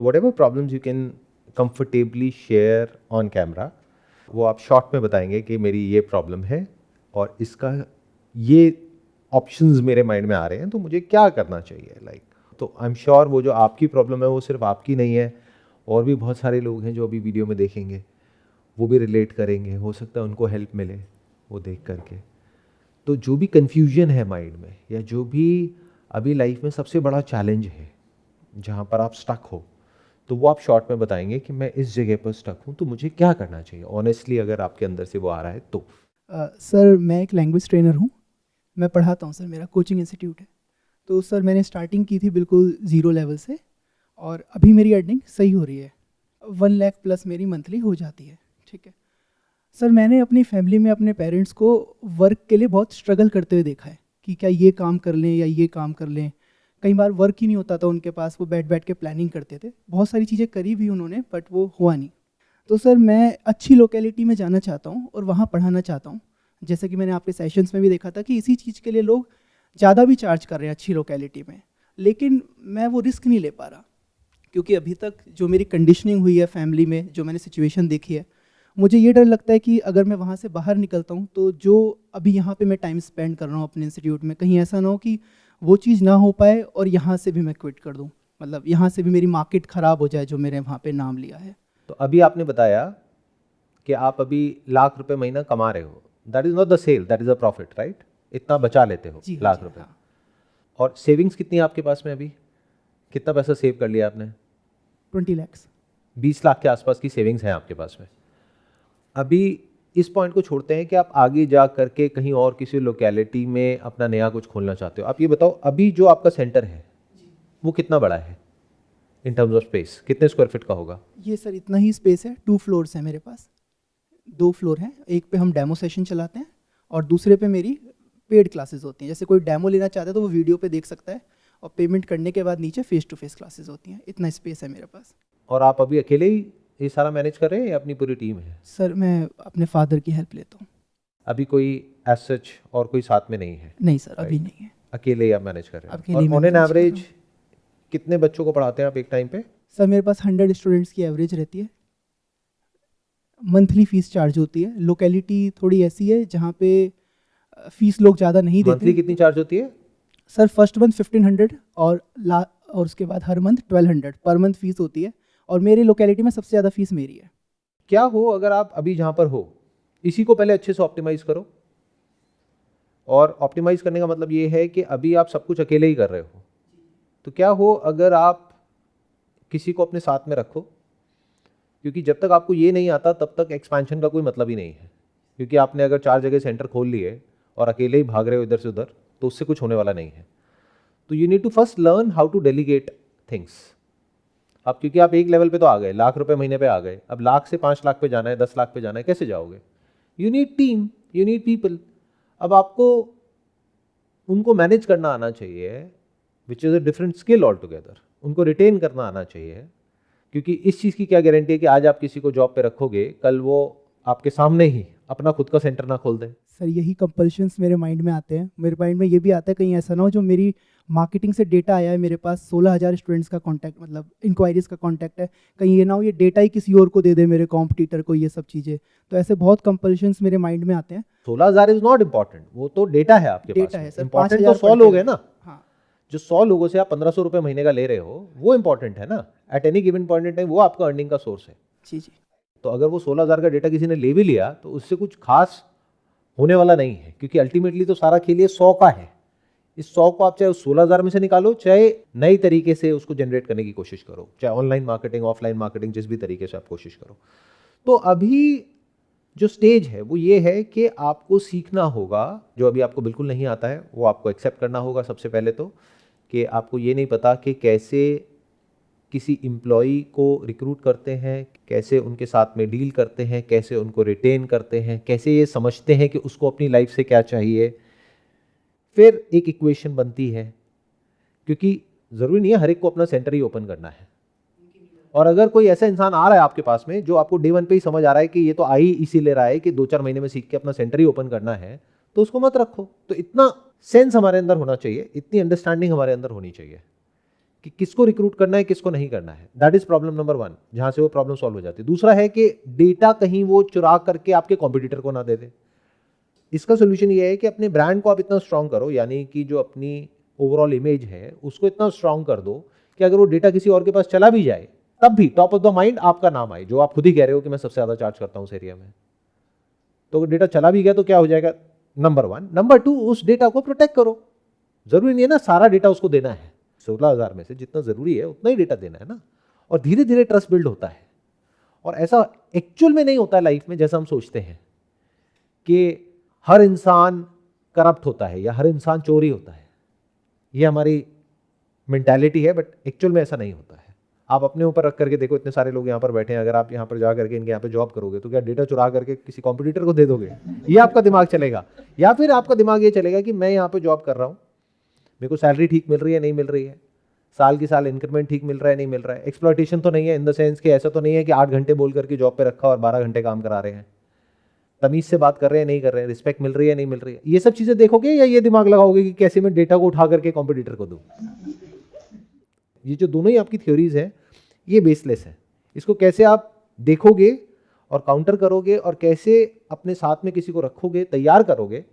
Whatever problems you can comfortably share on camera, वो आप short में बताएंगे कि मेरी ये प्रॉब्लम है और इसका ये ऑप्शंस मेरे माइंड में आ रहे हैं, तो मुझे क्या करना चाहिए लाइक। तो आई एम श्योर वो जो आपकी प्रॉब्लम है वो सिर्फ आपकी नहीं है, और भी बहुत सारे लोग हैं जो अभी वीडियो में देखेंगे वो भी रिलेट करेंगे, हो सकता है उनको हेल्प मिले वो देख करके। तो जो भी कन्फ्यूजन है माइंड में, या जो भी अभी लाइफ में सबसे बड़ा चैलेंज है जहाँ पर आप स्टक हो, तो वो आप शॉर्ट में बताएंगे कि मैं इस जगह पर स्टक हूँ तो मुझे क्या करना चाहिए ऑनेस्टली, अगर आपके अंदर से वो आ रहा है तो। सर मैं एक लैंग्वेज ट्रेनर हूँ, मैं पढ़ाता हूँ सर, मेरा कोचिंग इंस्टीट्यूट है। तो सर मैंने स्टार्टिंग की थी बिल्कुल ज़ीरो लेवल से, और अभी मेरी अर्निंग सही हो रही है, 1 लाख प्लस मेरी मंथली हो जाती है। ठीक है सर, मैंने अपनी फैमिली में अपने पेरेंट्स को वर्क के लिए बहुत स्ट्रगल करते हुए देखा है कि क्या ये काम कर लें या ये काम कर लें। कई बार वर्क ही नहीं होता था उनके पास, वो बैठ बैठ के प्लानिंग करते थे। बहुत सारी चीज़ें करी भी उन्होंने, बट वो हुआ नहीं। तो सर मैं अच्छी लोकेलिटी में जाना चाहता हूँ और वहाँ पढ़ाना चाहता हूँ। जैसे कि मैंने आपके सेशंस में भी देखा था कि इसी चीज़ के लिए लोग ज़्यादा भी चार्ज कर रहे हैं अच्छी लोकेलिटी में, लेकिन मैं वो रिस्क नहीं ले पा रहा, क्योंकि अभी तक जो मेरी कंडीशनिंग हुई है फैमिली में, जो मैंने सिचुएशन देखी है, मुझे ये डर लगता है कि अगर मैं वहाँ से बाहर निकलता हूँ तो जो अभी यहाँ पे मैं टाइम स्पेंड कर रहा हूँ अपने इंस्टीट्यूट में, कहीं ऐसा ना हो कि वो चीज़ ना हो पाए और यहाँ से भी मैं क्विट कर दूँ, मतलब यहाँ से भी मेरी मार्केट ख़राब हो जाए जो मेरे वहाँ पे नाम लिया है। तो अभी आपने बताया कि आप अभी ₹1,00,000 महीना कमा रहे हो, that is not the sale, that is a profit, right? इतना बचा लेते हो जी हाँ, लाख जी रुपए हाँ। और सेविंग्स कितनी है आपके पास में अभी? कितना पैसा सेव कर लिया आपने? 20 lakhs। 20 लाख के आसपास की सेविंग्स है आपके पास में। अभी इस पॉइंट को छोड़ते हैं कि आप आगे जा करके कहीं और किसी लोकेलिटी में अपना नया कुछ खोलना चाहते हो। आप ये बताओ, अभी जो आपका सेंटर है वो कितना बड़ा है इन टर्म्स ऑफ स्पेस? कितने स्क्वायर फीट का होगा? ये सर इतना ही स्पेस है, 2 फ्लोर्स है मेरे पास। 2 फ्लोर हैं, एक पे हम डेमो सेशन चलाते हैं और दूसरे पे मेरी पेड क्लासेस होती हैं। जैसे कोई डेमो लेना चाहता है तो वो वीडियो पे देख सकता है, और पेमेंट करने के बाद नीचे फेस टू फेस क्लासेस होती हैं। इतना स्पेस है मेरे पास। और आप अभी अकेले ही ये सारा मैनेज कर रहे हैं या अपनी पूरी टीम है? सर मैं अपने फादर की हेल्प लेता हूँ। अभी कोई एज सच और कोई साथ में नहीं है, नहीं सर, अभी राइट? नहीं है। अकेले ही आप मैनेज कर रहे हैं। अकेले और ही मैं ऑन एन मैनेज कर रहा एवरेज हूँ। कितने बच्चों को पढ़ाते हैं आप एक टाइम पे? सर मेरे पास 100 स्टूडेंट्स की एवरेज रहती है। मंथली फ़ीस चार्ज होती है। लोकेलिटी थोड़ी ऐसी है जहाँ पे फ़ीस लोग ज़्यादा नहीं मंथली देते। कितनी चार्ज होती है? सर फर्स्ट मंथ 1500, और उसके बाद हर मंथ 1200 पर मंथ फ़ीस होती है, और मेरी लोकेलिटी में सबसे ज़्यादा फ़ीस मेरी है। क्या हो अगर आप अभी जहां पर हो इसी को पहले अच्छे से ऑप्टिमाइज करो। और ऑप्टिमाइज करने का मतलब ये है कि अभी आप सब कुछ अकेले ही कर रहे हो, तो क्या हो अगर आप किसी को अपने साथ में रखो, क्योंकि जब तक आपको ये नहीं आता तब तक एक्सपेंशन का कोई मतलब ही नहीं है। क्योंकि आपने अगर 4 जगह सेंटर खोल लिए और अकेले ही भाग रहे हो इधर से उधर, तो उससे कुछ होने वाला नहीं है। तो you need to first learn how to delegate things. अब क्योंकि आप एक लेवल पे तो आ गए, ₹1,00,000 महीने पे आ गए, अब 1,00,000 से 5,00,000 पे जाना है, 10,00,000 पे जाना है, कैसे जाओगे? You need team, you need people. अब आपको उनको मैनेज करना आना चाहिए, which is a different skill all together. उनको रिटेन करना आना चाहिए, क्योंकि इस चीज़ की क्या गारंटी है कि आज आप किसी को जॉब पे रखोगे, कल वो आपके सामने ही अपना खुद का सेंटर ना खोल दे। सर यही कंपल्शंस मेरे माइंड में आते हैं। मेरे माइंड में ये भी आता है कहीं ऐसा ना हो, जो मेरी मार्केटिंग से डेटा आया है मेरे पास, 16,000 स्टूडेंट्स का कांटेक्ट, मतलब इंक्वायरीज़ का कांटेक्ट है, कहीं ये ना हो ये डेटा ही किसी और को दे दे, मेरे कॉम्पिटिटर को, ये सब चीज़ें। तो ऐसे बहुत कंपल्शंस मेरे माइंड में आते हैं। 16,000 इज नॉट इंपॉर्टेंट, वो तो डेटा है आपके पास डेटा में। है सर, इंपॉर्टेंट तो 5,000 100 पढ़ते लोग है हुए। ना। हाँ। जो 100 लोगों से आप ₹1,500 महीने का ले रहे हो वो इंपॉर्टेंट है ना। At any given point in time वो आपका अर्निंग का सोर्स है। जी जी। तो अगर वो 16,000 का डेटा किसी ने ले भी लिया तो उससे कुछ खास होने वाला नहीं है, क्योंकि अल्टीमेटली तो सारा खेल ये 100 का है। इस 100 को आप चाहे उस 16,000 में से निकालो, चाहे नई तरीके से उसको जनरेट करने की कोशिश करो, चाहे ऑनलाइन मार्केटिंग, ऑफलाइन मार्केटिंग, जिस भी तरीके से आप कोशिश करो। तो अभी जो स्टेज है वो ये है कि आपको सीखना होगा, जो अभी आपको बिल्कुल नहीं आता है वो आपको एक्सेप्ट करना होगा सबसे पहले तो, कि आपको ये नहीं पता कि कैसे किसी एम्प्लॉई को रिक्रूट करते हैं, कैसे उनके साथ में डील करते हैं, कैसे उनको रिटेन करते हैं, कैसे ये समझते हैं कि उसको अपनी लाइफ से क्या चाहिए। फिर एक इक्वेशन बनती है, क्योंकि ज़रूरी नहीं है हर एक को अपना सेंटर ही ओपन करना है। और अगर कोई ऐसा इंसान आ रहा है आपके पास में जो आपको डे वन पे ही समझ आ रहा है कि ये तो आई इसी ले रहा है कि 2-4 महीने में सीख के अपना सेंटर ही ओपन करना है, तो उसको मत रखो। तो इतना सेंस हमारे अंदर होना चाहिए, इतनी अंडरस्टैंडिंग हमारे अंदर होनी चाहिए कि किसको रिक्रूट करना है, किसको नहीं करना है। दैट इज प्रॉब्लम नंबर 1, जहां से वो प्रॉब्लम सॉल्व हो जाती है। दूसरा है कि डेटा कहीं वो चुरा करके आपके कॉम्पिटिटर को ना दे दे। इसका सोल्यूशन ये है कि अपने ब्रांड को आप इतना स्ट्रांग करो, यानी कि जो अपनी ओवरऑल इमेज है उसको इतना स्ट्रांग कर दो कि अगर वो डेटा किसी और के पास चला भी जाए तब भी टॉप ऑफ द माइंड आपका नाम आए, जो आप खुद ही कह रहे हो कि मैं सबसे ज्यादा चार्ज करता हूं उस एरिया में। तो अगर डेटा चला भी गया तो क्या हो जाएगा, नंबर 1। नंबर 2, उस डेटा को प्रोटेक्ट करो। जरूरी नहीं है ना सारा डेटा उसको देना है, 16,000 में से जितना जरूरी है उतना ही डेटा देना है ना। और धीरे धीरे ट्रस्ट बिल्ड होता है। और ऐसा एक्चुअल में नहीं होता है लाइफ में जैसा हम सोचते हैं कि हर इंसान करप्ट होता है या हर इंसान चोरी होता है। ये हमारी मेंटालिटी है, बट एक्चुअल में ऐसा नहीं होता है। आप अपने ऊपर रख करके देखो, इतने सारे लोग यहाँ पर बैठे हैं, अगर आप यहाँ पर जा करके इनके यहाँ पे जॉब करोगे तो क्या डेटा चुरा करके किसी कॉम्पिटिटर को दे दोगे? ये आपका दिमाग चलेगा। या फिर आपका दिमाग ये चलेगा कि मैं यहाँ पे जॉब कर रहा हूँ, मेरे को सैलरी ठीक मिल रही है नहीं मिल रही है, साल की साल इंक्रीमेंट ठीक मिल रहा है नहीं मिल रहा है, एक्सप्लॉयटेशन तो नहीं है इन द सेंस कि ऐसा तो नहीं है कि 8 घंटे बोल करके जॉब पे रखा और 12 घंटे काम करा रहे हैं, तमीज से बात कर रहे हैं नहीं कर रहे हैं, रिस्पेक्ट मिल रही है नहीं मिल रही है। ये सब चीजें देखोगे या ये दिमाग लगाओगे कि कैसे मैं डेटा को उठा करके कॉम्पिटिटर को दूं? ये जो दोनों ही आपकी थ्योरीज हैं ये बेसलेस है। इसको कैसे आप देखोगे और काउंटर करोगे और कैसे अपने साथ में किसी को रखोगे, तैयार करोगे,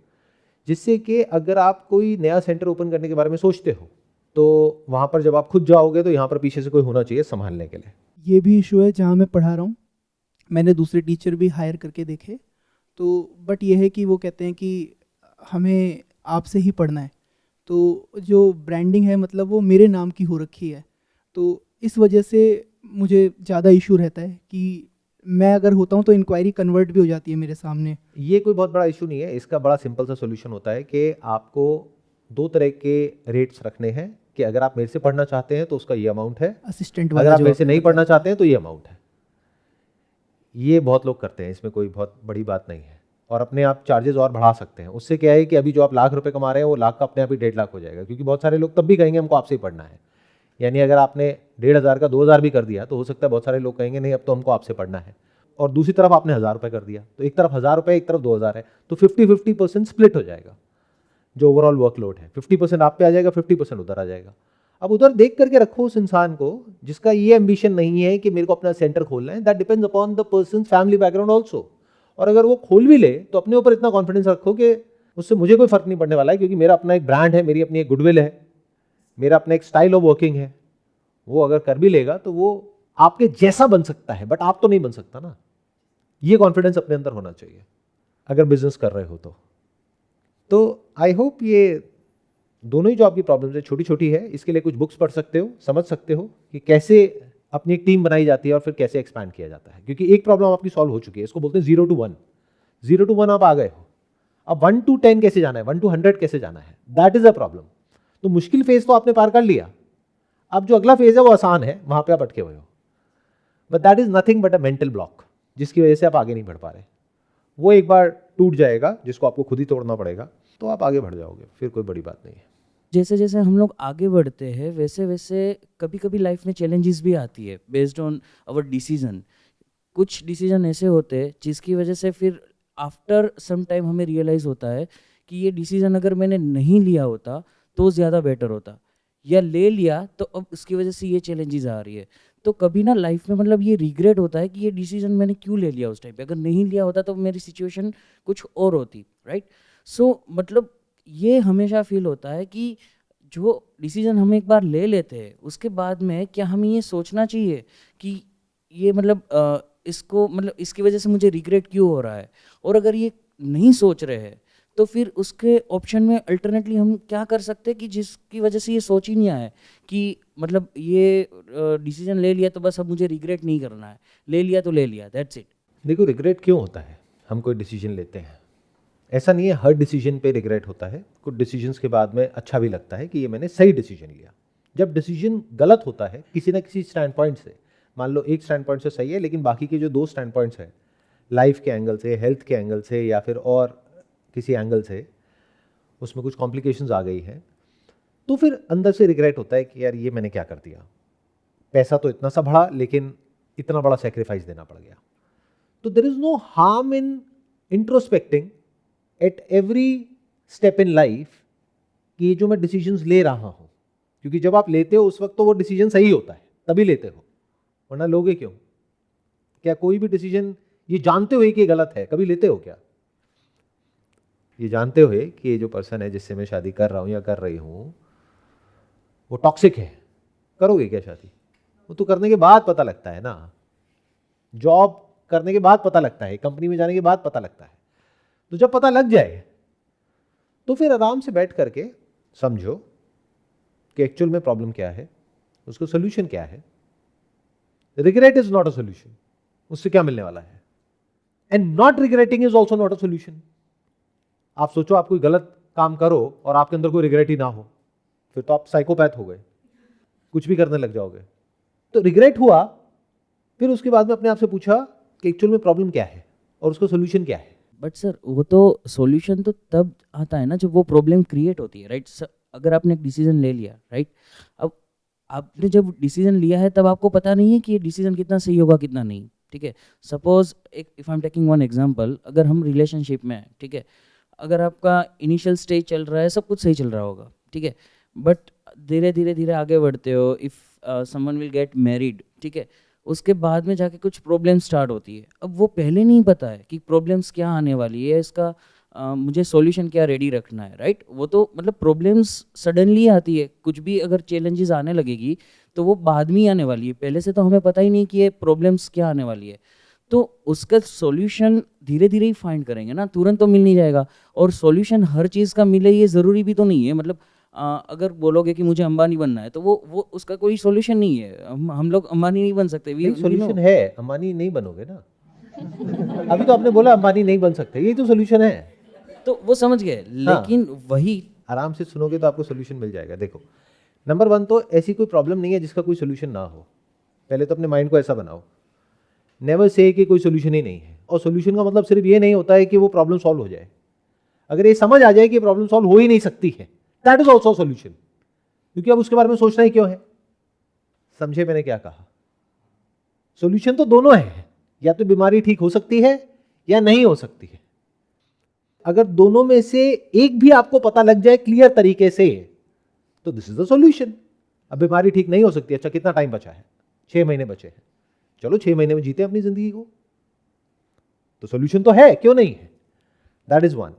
जिससे कि अगर आप कोई नया सेंटर ओपन करने के बारे में सोचते हो तो वहां पर जब आप खुद जाओगे तो यहाँ पर पीछे से कोई होना चाहिए संभालने के लिए। ये भी इशू है जहाँ मैं पढ़ा रहा हूँ, मैंने दूसरे टीचर भी हायर करके देखे तो, बट ये है कि वो कहते हैं कि हमें आपसे ही पढ़ना है, तो जो ब्रांडिंग है मतलब वो मेरे नाम की हो रखी है, तो इस वजह से मुझे ज़्यादा इशू रहता है कि मैं अगर होता हूँ तो इंक्वायरी कन्वर्ट भी हो जाती है मेरे सामने। ये कोई बहुत बड़ा इशू नहीं है, इसका बड़ा सिंपल सा सोल्यूशन होता है कि आपको 2 तरह के रेट्स रखने हैं कि अगर आप मेरे से पढ़ना चाहते हैं तो उसका ये अमाउंट है, असिस्टेंट अगर वाला आप जो मेरे से नहीं पढ़ना चाहते हैं तो ये अमाउंट है। ये बहुत लोग करते हैं, इसमें कोई बहुत बड़ी बात नहीं है। और अपने आप चार्जेस और बढ़ा सकते हैं। उससे क्या है कि अभी जो आप लाख रुपए कमा रहे हैं वो लाख का अपने आप ही 1.5 लाख हो जाएगा, क्योंकि बहुत सारे लोग तब भी कहेंगे हमको आपसे ही पढ़ना है। यानी अगर आपने 1,500 का 2,000 भी कर दिया तो हो सकता है बहुत सारे लोग कहेंगे नहीं अब तो हमको आपसे पढ़ना है। और दूसरी तरफ आपने 1,000 रुपये कर दिया तो एक तरफ 1,000 रुपये एक तरफ 2,000 है, तो 50-50% स्प्लिट हो जाएगा। जो ओवरऑल वर्कलोड है 50% आप पे आ जाएगा, 50% उधर आ जाएगा। अब उधर देख करके रखो उस इंसान को जिसका ये एम्बिशन नहीं है कि मेरे को अपना सेंटर खोलना है। That depends upon the person family background also. और अगर वो खोल भी ले तो अपने ऊपर इतना कॉन्फिडेंस रखो कि उससे मुझे कोई फर्क नहीं पड़ने वाला है, क्योंकि मेरा अपना एक ब्रांड है, मेरी अपनी एक गुडविल है, मेरा अपना एक स्टाइल ऑफ वर्किंग है। वो अगर कर भी लेगा तो वो आपके जैसा बन सकता है, बट आप तो नहीं बन सकता ना। ये कॉन्फिडेंस अपने अंदर होना चाहिए अगर बिजनेस कर रहे हो तो आई होप ये दोनों ही जो आपकी प्रॉब्लम्स है छोटी छोटी है, इसके लिए कुछ बुक्स पढ़ सकते हो, समझ सकते हो कि कैसे अपनी एक टीम बनाई जाती है और फिर कैसे एक्सपैंड किया जाता है। क्योंकि एक प्रॉब्लम आपकी सॉल्व हो चुकी है, इसको बोलते हैं 0 to 1। 0 to 1 आप आ गए हो, अब 1 to 10 कैसे जाना है, 1 to 100 कैसे जाना है, दैट इज अ प्रॉब्लम। तो मुश्किल फेज तो आपने पार कर लिया, अब जो अगला फेज है वो आसान है, वहां पे आप अटके हुए हो। But that is nothing but a mental block, जिसकी वजह से आप आगे नहीं बढ़ पा रहे। वो एक बार टूट जाएगा जिसको आपको खुद ही तोड़ना पड़ेगा, तो आप आगे बढ़ जाओगे, फिर कोई बड़ी बात नहीं है। जैसे जैसे हम लोग आगे बढ़ते हैं वैसे वैसे कभी कभी लाइफ में चैलेंजेस भी आती है बेस्ड ऑन आवर डिसीजन। कुछ डिसीजन ऐसे होते हैं जिसकी वजह से फिर आफ्टर सम टाइम हमें रियलाइज़ होता है कि ये डिसीजन अगर मैंने नहीं लिया होता तो ज़्यादा बेटर होता, या ले लिया तो अब उसकी वजह से ये चैलेंजेस आ रही है। तो कभी ना लाइफ में मतलब ये रिग्रेट होता है कि ये डिसीजन मैंने क्यों ले लिया उस टाइम पे, अगर नहीं लिया होता तो मेरी सिचुएशन कुछ और होती, राइट। सो मतलब ये हमेशा फील होता है कि जो डिसीजन हम एक बार ले लेते हैं उसके बाद में क्या हमें ये सोचना चाहिए कि ये मतलब इसको मतलब इसकी वजह से मुझे रिग्रेट क्यों हो रहा है, और अगर ये नहीं सोच रहे हैं तो फिर उसके ऑप्शन में अल्टरनेटली हम क्या कर सकते हैं कि जिसकी वजह से ये सोच ही नहीं आया कि मतलब ये डिसीजन ले लिया तो बस अब मुझे रिग्रेट नहीं करना है, ले लिया तो ले लिया, दैट्स इट। देखो रिग्रेट क्यों होता है, हम कोई डिसीजन लेते हैं, ऐसा नहीं है हर डिसीजन पे रिग्रेट होता है। कुछ डिसीजंस के बाद में अच्छा भी लगता है कि ये मैंने सही डिसीजन लिया। जब डिसीजन गलत होता है किसी ना किसी स्टैंड पॉइंट से, मान लो एक स्टैंड पॉइंट से सही है लेकिन बाकी के जो 2 स्टैंड पॉइंट्स हैं, लाइफ के एंगल से, हेल्थ के एंगल से या फिर और किसी एंगल से, उसमें कुछ कॉम्प्लिकेशंस आ गई हैं, तो फिर अंदर से रिग्रेट होता है कि यार ये मैंने क्या कर दिया, पैसा तो इतना सा बढ़ा लेकिन इतना बड़ा सेक्रीफाइस देना पड़ गया। तो there is no harm in introspecting at every step in life कि जो मैं डिसीजंस ले रहा हूं, क्योंकि जब आप लेते हो उस वक्त तो वो डिसीजन सही होता है, तभी लेते हो, वरना लोगे क्यों? क्या कोई भी डिसीजन ये जानते हुए कि ये गलत है कभी लेते हो क्या? ये जानते हुए कि ये जो पर्सन है जिससे मैं शादी कर रहा हूं या कर रही हूं वो टॉक्सिक है, करोगे क्या शादी? वो तो करने के बाद पता लगता है ना, जॉब करने के बाद पता लगता है, कंपनी में जाने के बाद पता लगता है। तो जब पता लग जाए तो फिर आराम से बैठ करके समझो कि एक्चुअल में प्रॉब्लम क्या है, उसको सोल्यूशन क्या है। Regret is not a solution, उससे क्या मिलने वाला है? And not regretting is also not a solution. आप सोचो आप कोई गलत काम करो और आपके अंदर कोई रिग्रेट ही ना हो, फिर तो आप साइकोपैथ हो गए, कुछ भी करने लग जाओगे। तो रिग्रेट हुआ, फिर उसके बाद में अपने आप से पूछा कि एक्चुअल में प्रॉब्लम क्या है और उसका सोल्यूशन क्या है। बट सर वो तो सॉल्यूशन तो तब आता है ना जब वो प्रॉब्लम क्रिएट होती है, राइट? अगर आपने एक डिसीजन ले लिया, राइट, अब आपने जब डिसीजन लिया है तब आपको पता नहीं है कि ये डिसीजन कितना सही होगा कितना नहीं, ठीक है? सपोज एक if I am taking one example, अगर हम रिलेशनशिप में हैं, ठीक है, अगर आपका इनिशियल स्टेज चल रहा है, सब कुछ सही चल रहा होगा, ठीक है, बट धीरे धीरे धीरे आगे बढ़ते हो, if someone will get married, ठीक है, उसके बाद में जाके कुछ प्रॉब्लम स्टार्ट होती है। अब वो पहले नहीं पता है कि प्रॉब्लम्स क्या आने वाली है, इसका मुझे सॉल्यूशन क्या रेडी रखना है, राइट? वो तो मतलब प्रॉब्लम्स सडनली आती है, कुछ भी अगर चैलेंजेस आने लगेगी तो वो बाद में ही आने वाली है, पहले से तो हमें पता ही नहीं कि ये प्रॉब्लम्स क्या आने वाली है। तो उसका सॉल्यूशन धीरे धीरे ही फाइंड करेंगे ना, तुरंत तो मिल नहीं जाएगा। और सॉल्यूशन हर चीज़ का मिले ये ज़रूरी भी तो नहीं है, मतलब अगर बोलोगे कि मुझे अंबानी बनना है तो वो उसका कोई सॉल्यूशन नहीं है। हम लोग अंबानी नहीं बन सकते। सॉल्यूशन है, अंबानी नहीं बनोगे ना। अभी तो आपने बोला अंबानी नहीं बन सकते, यही तो सॉल्यूशन है। तो वो समझ गए, लेकिन वही आराम से सुनोगे तो आपको सॉल्यूशन मिल जाएगा। देखो, नंबर 1 तो ऐसी कोई प्रॉब्लम नहीं है जिसका कोई सॉल्यूशन ना हो। पहले तो अपने माइंड को ऐसा बनाओ, नेवर से कि कोई सॉल्यूशन ही नहीं है। और सॉल्यूशन का मतलब सिर्फ ये नहीं होता है कि वो प्रॉब्लम सॉल्व हो जाए। अगर ये समझ आ जाए कि प्रॉब्लम सॉल्व हो ही नहीं सकती है, दैट इज ऑल्सो सॉल्यूशन। क्योंकि अब उसके बारे में सोचना ही क्यों है? समझे मैंने क्या कहा? सॉल्यूशन तो दोनों है, या तो बीमारी ठीक हो सकती है या नहीं हो सकती है। अगर दोनों में से एक भी आपको पता लग जाए क्लियर तरीके से तो दिस इज द सॉल्यूशन। अब बीमारी ठीक नहीं हो सकती, अच्छा कितना टाइम बचा है? 6 महीने बचे हैं, चलो 6 महीने में जीते अपनी जिंदगी को, तो सॉल्यूशन तो है, क्यों नहीं है? That is 1।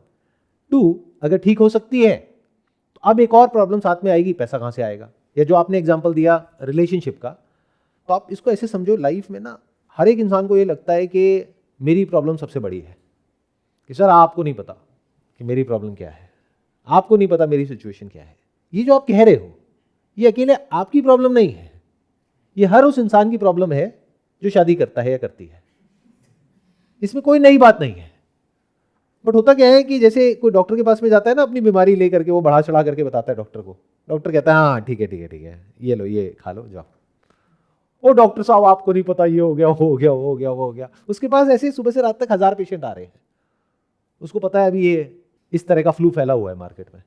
2, अगर ठीक हो सकती है तो अब एक और प्रॉब्लम साथ में आएगी, पैसा कहां से आएगा? या जो आपने एग्जांपल दिया रिलेशनशिप का, तो आप इसको ऐसे समझो, लाइफ में ना हर एक इंसान को ये लगता है कि मेरी प्रॉब्लम सबसे बड़ी है। कि सर आपको नहीं पता कि मेरी प्रॉब्लम क्या है, आपको नहीं पता मेरी सिचुएशन क्या है। ये जो आप कह रहे हो ये अकेले आपकी प्रॉब्लम नहीं है, ये हर उस इंसान की प्रॉब्लम है जो शादी करता है या करती है। इसमें कोई नई बात नहीं है। बट होता क्या है कि जैसे कोई डॉक्टर के पास में जाता है ना अपनी बीमारी लेकर के, वो बढ़ा चढ़ा करके बताता है डॉक्टर को, डॉक्टर कहता है हाँ ठीक है ठीक है ठीक है, ये लो ये खा लो जाओ। ओ डॉक्टर साहब आपको नहीं पता, ये हो गया वो हो गया वो हो गया वो हो गया। उसके पास ऐसे सुबह से रात तक 1000 पेशेंट आ रहे हैं, उसको पता है अभी ये इस तरह का फ्लू फैला हुआ है मार्केट में।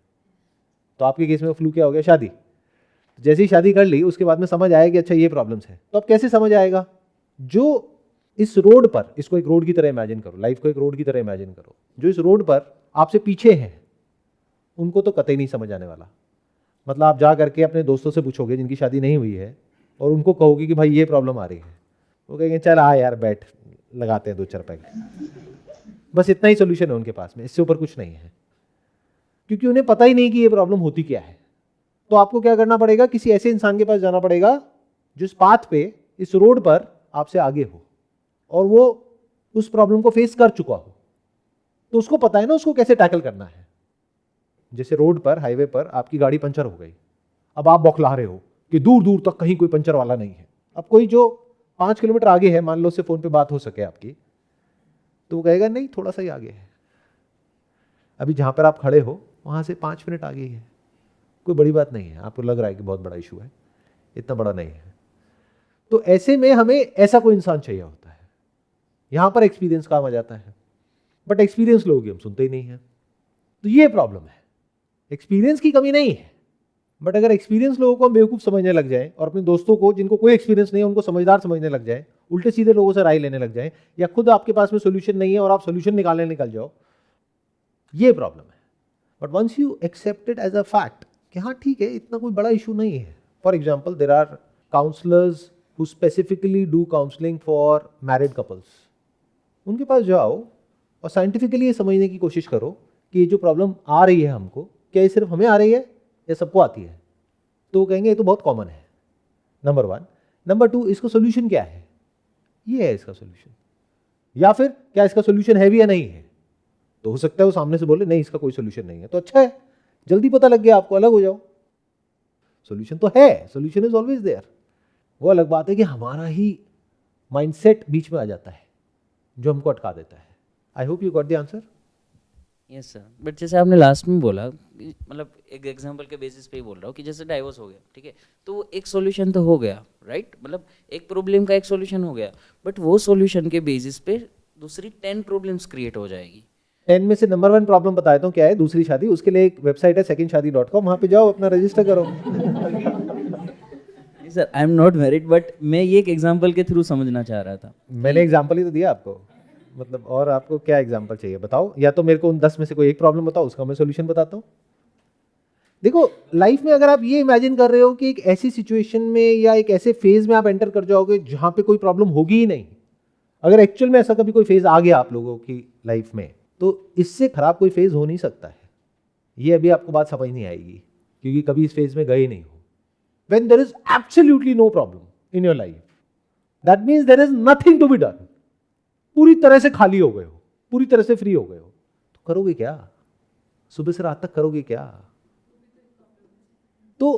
तो आपके केस में फ्लू क्या हो गया? शादी। जैसे ही शादी कर ली उसके बाद में समझ आया कि अच्छा ये प्रॉब्लम्स है। तो अब कैसे समझ आएगा? जो इस रोड पर, इसको एक रोड की तरह इमेजिन करो, लाइफ को एक रोड की तरह इमेजिन करो, जो इस रोड पर आपसे पीछे हैं उनको तो कतई नहीं समझ आने वाला। मतलब आप जा करके अपने दोस्तों से पूछोगे जिनकी शादी नहीं हुई है और उनको कहोगे कि भाई ये प्रॉब्लम आ रही है, वो कहेंगे चल आ यार बैठ लगाते हैं 2-4 पैक। बस इतना ही सोल्यूशन है उनके पास में, इससे ऊपर कुछ नहीं है, क्योंकि उन्हें पता ही नहीं कि ये प्रॉब्लम होती क्या है। तो आपको क्या करना पड़ेगा? किसी ऐसे इंसान के पास जाना पड़ेगा जो इस पाथ पे, इस रोड पर आपसे आगे हो और वो उस प्रॉब्लम को फेस कर चुका हो, तो उसको पता है ना उसको कैसे टैकल करना है। जैसे रोड पर, हाईवे पर आपकी गाड़ी पंचर हो गई, अब आप बौखला रहे हो कि दूर दूर तक कहीं कोई पंचर वाला नहीं है। अब कोई जो 5 किलोमीटर आगे है, मान लो उससे फोन पे बात हो सके आपकी, तो वो कहेगा नहीं थोड़ा सा ही आगे है, अभी जहां पर आप खड़े हो वहां से 5 मिनट आगे ही है, कोई बड़ी बात नहीं है। आपको लग रहा है कि बहुत बड़ा इशू है, इतना बड़ा नहीं है। तो ऐसे में हमें ऐसा कोई इंसान चाहिए होता है। यहां पर एक्सपीरियंस काम आ जाता है, बट एक्सपीरियंस लोग हम सुनते ही नहीं है। तो ये प्रॉब्लम है, एक्सपीरियंस की कमी नहीं है, बट अगर एक्सपीरियंस लोगों को हम बेवकूफ समझने लग जाए और अपने दोस्तों को जिनको कोई एक्सपीरियंस नहीं है उनको समझदार समझने लग जाए, उल्टे सीधे लोगों से राय लेने लग जाए, या खुद आपके पास में सोल्यूशन नहीं है और आप सोल्यूशन निकालने निकल जाओ, ये प्रॉब्लम है। But once you accept it as a fact कि हाँ ठीक है, इतना कोई बड़ा इशू नहीं है। For example, there are counsellors who specifically do counselling for married couples. उनके पास जाओ और साइंटिफिकली ये समझने की कोशिश करो कि ये जो प्रॉब्लम आ रही है हमको, क्या ये सिर्फ हमें आ रही है या सबको आती है। तो वो कहेंगे ये तो बहुत कॉमन है, नंबर 1। नंबर 2, इसका सोल्यूशन क्या है, ये है इसका सोल्यूशन। या फिर क्या इसका सोल्यूशन है भी या नहीं है। तो हो सकता है वो सामने से बोले नहीं इसका कोई सोल्यूशन नहीं है, तो अच्छा है, जल्दी पता लग गया आपको, अलग हो जाओ। सोल्यूशन तो है, सोल्यूशन इज ऑलवेज देयर। वो अलग बात है कि हमारा ही माइंडसेट बीच में आ जाता है जो हमको अटका देता है। I hope you got the answer. Yes sir, but जैसे आपने लास्ट में बोला, मतलब एक एग्जांपल के बेसिस पे ही बोल रहा हूँ कि जैसे डाइवोर्स हो गया, ठीक है, तो एक सॉल्यूशन तो हो गया, राइट, मतलब एक प्रॉब्लम का एक सॉल्यूशन हो गया, बट वो सॉल्यूशन के बेसिस पे दूसरी 10 प्रॉब्लम्स क्रिएट हो जाएगी। 10 में से नंबर 1 प्रॉब्लम बता देता हूँ क्या है, दूसरी शादी। उसके लिए एक वेबसाइट है secondshadi.com, वहाँ पे जाओ, अपना रजिस्टर करो। Sir I am not married, but मैं ये एक एग्जांपल के थ्रू समझना चाह रहा था। मैंने एग्जाम्पल ही तो दिया आपको, मतलब और आपको क्या एग्जाम्पल चाहिए बताओ, या तो मेरे को उन 10 में से कोई एक प्रॉब्लम बताओ, उसका मैं सोल्यूशन बताता हूँ। देखो, लाइफ में अगर आप ये इमेजिन कर रहे हो कि एक ऐसी सिचुएशन में या एक ऐसे फेज में आप एंटर कर जाओगे जहां पे कोई प्रॉब्लम होगी ही नहीं, अगर एक्चुअल में ऐसा कभी कोई फेज आ गया आप लोगों की लाइफ में, तो इससे खराब कोई फेज हो नहीं सकता है। ये अभी आपको बात समझ नहीं आएगी क्योंकि कभी इस फेज में गए नहीं हो। When there is absolutely no problem in your life, that means there is nothing to be done. पूरी तरह से खाली हो गए हो, पूरी तरह से फ्री हो गए हो, तो करोगे क्या? सुबह से रात तक करोगे क्या? तो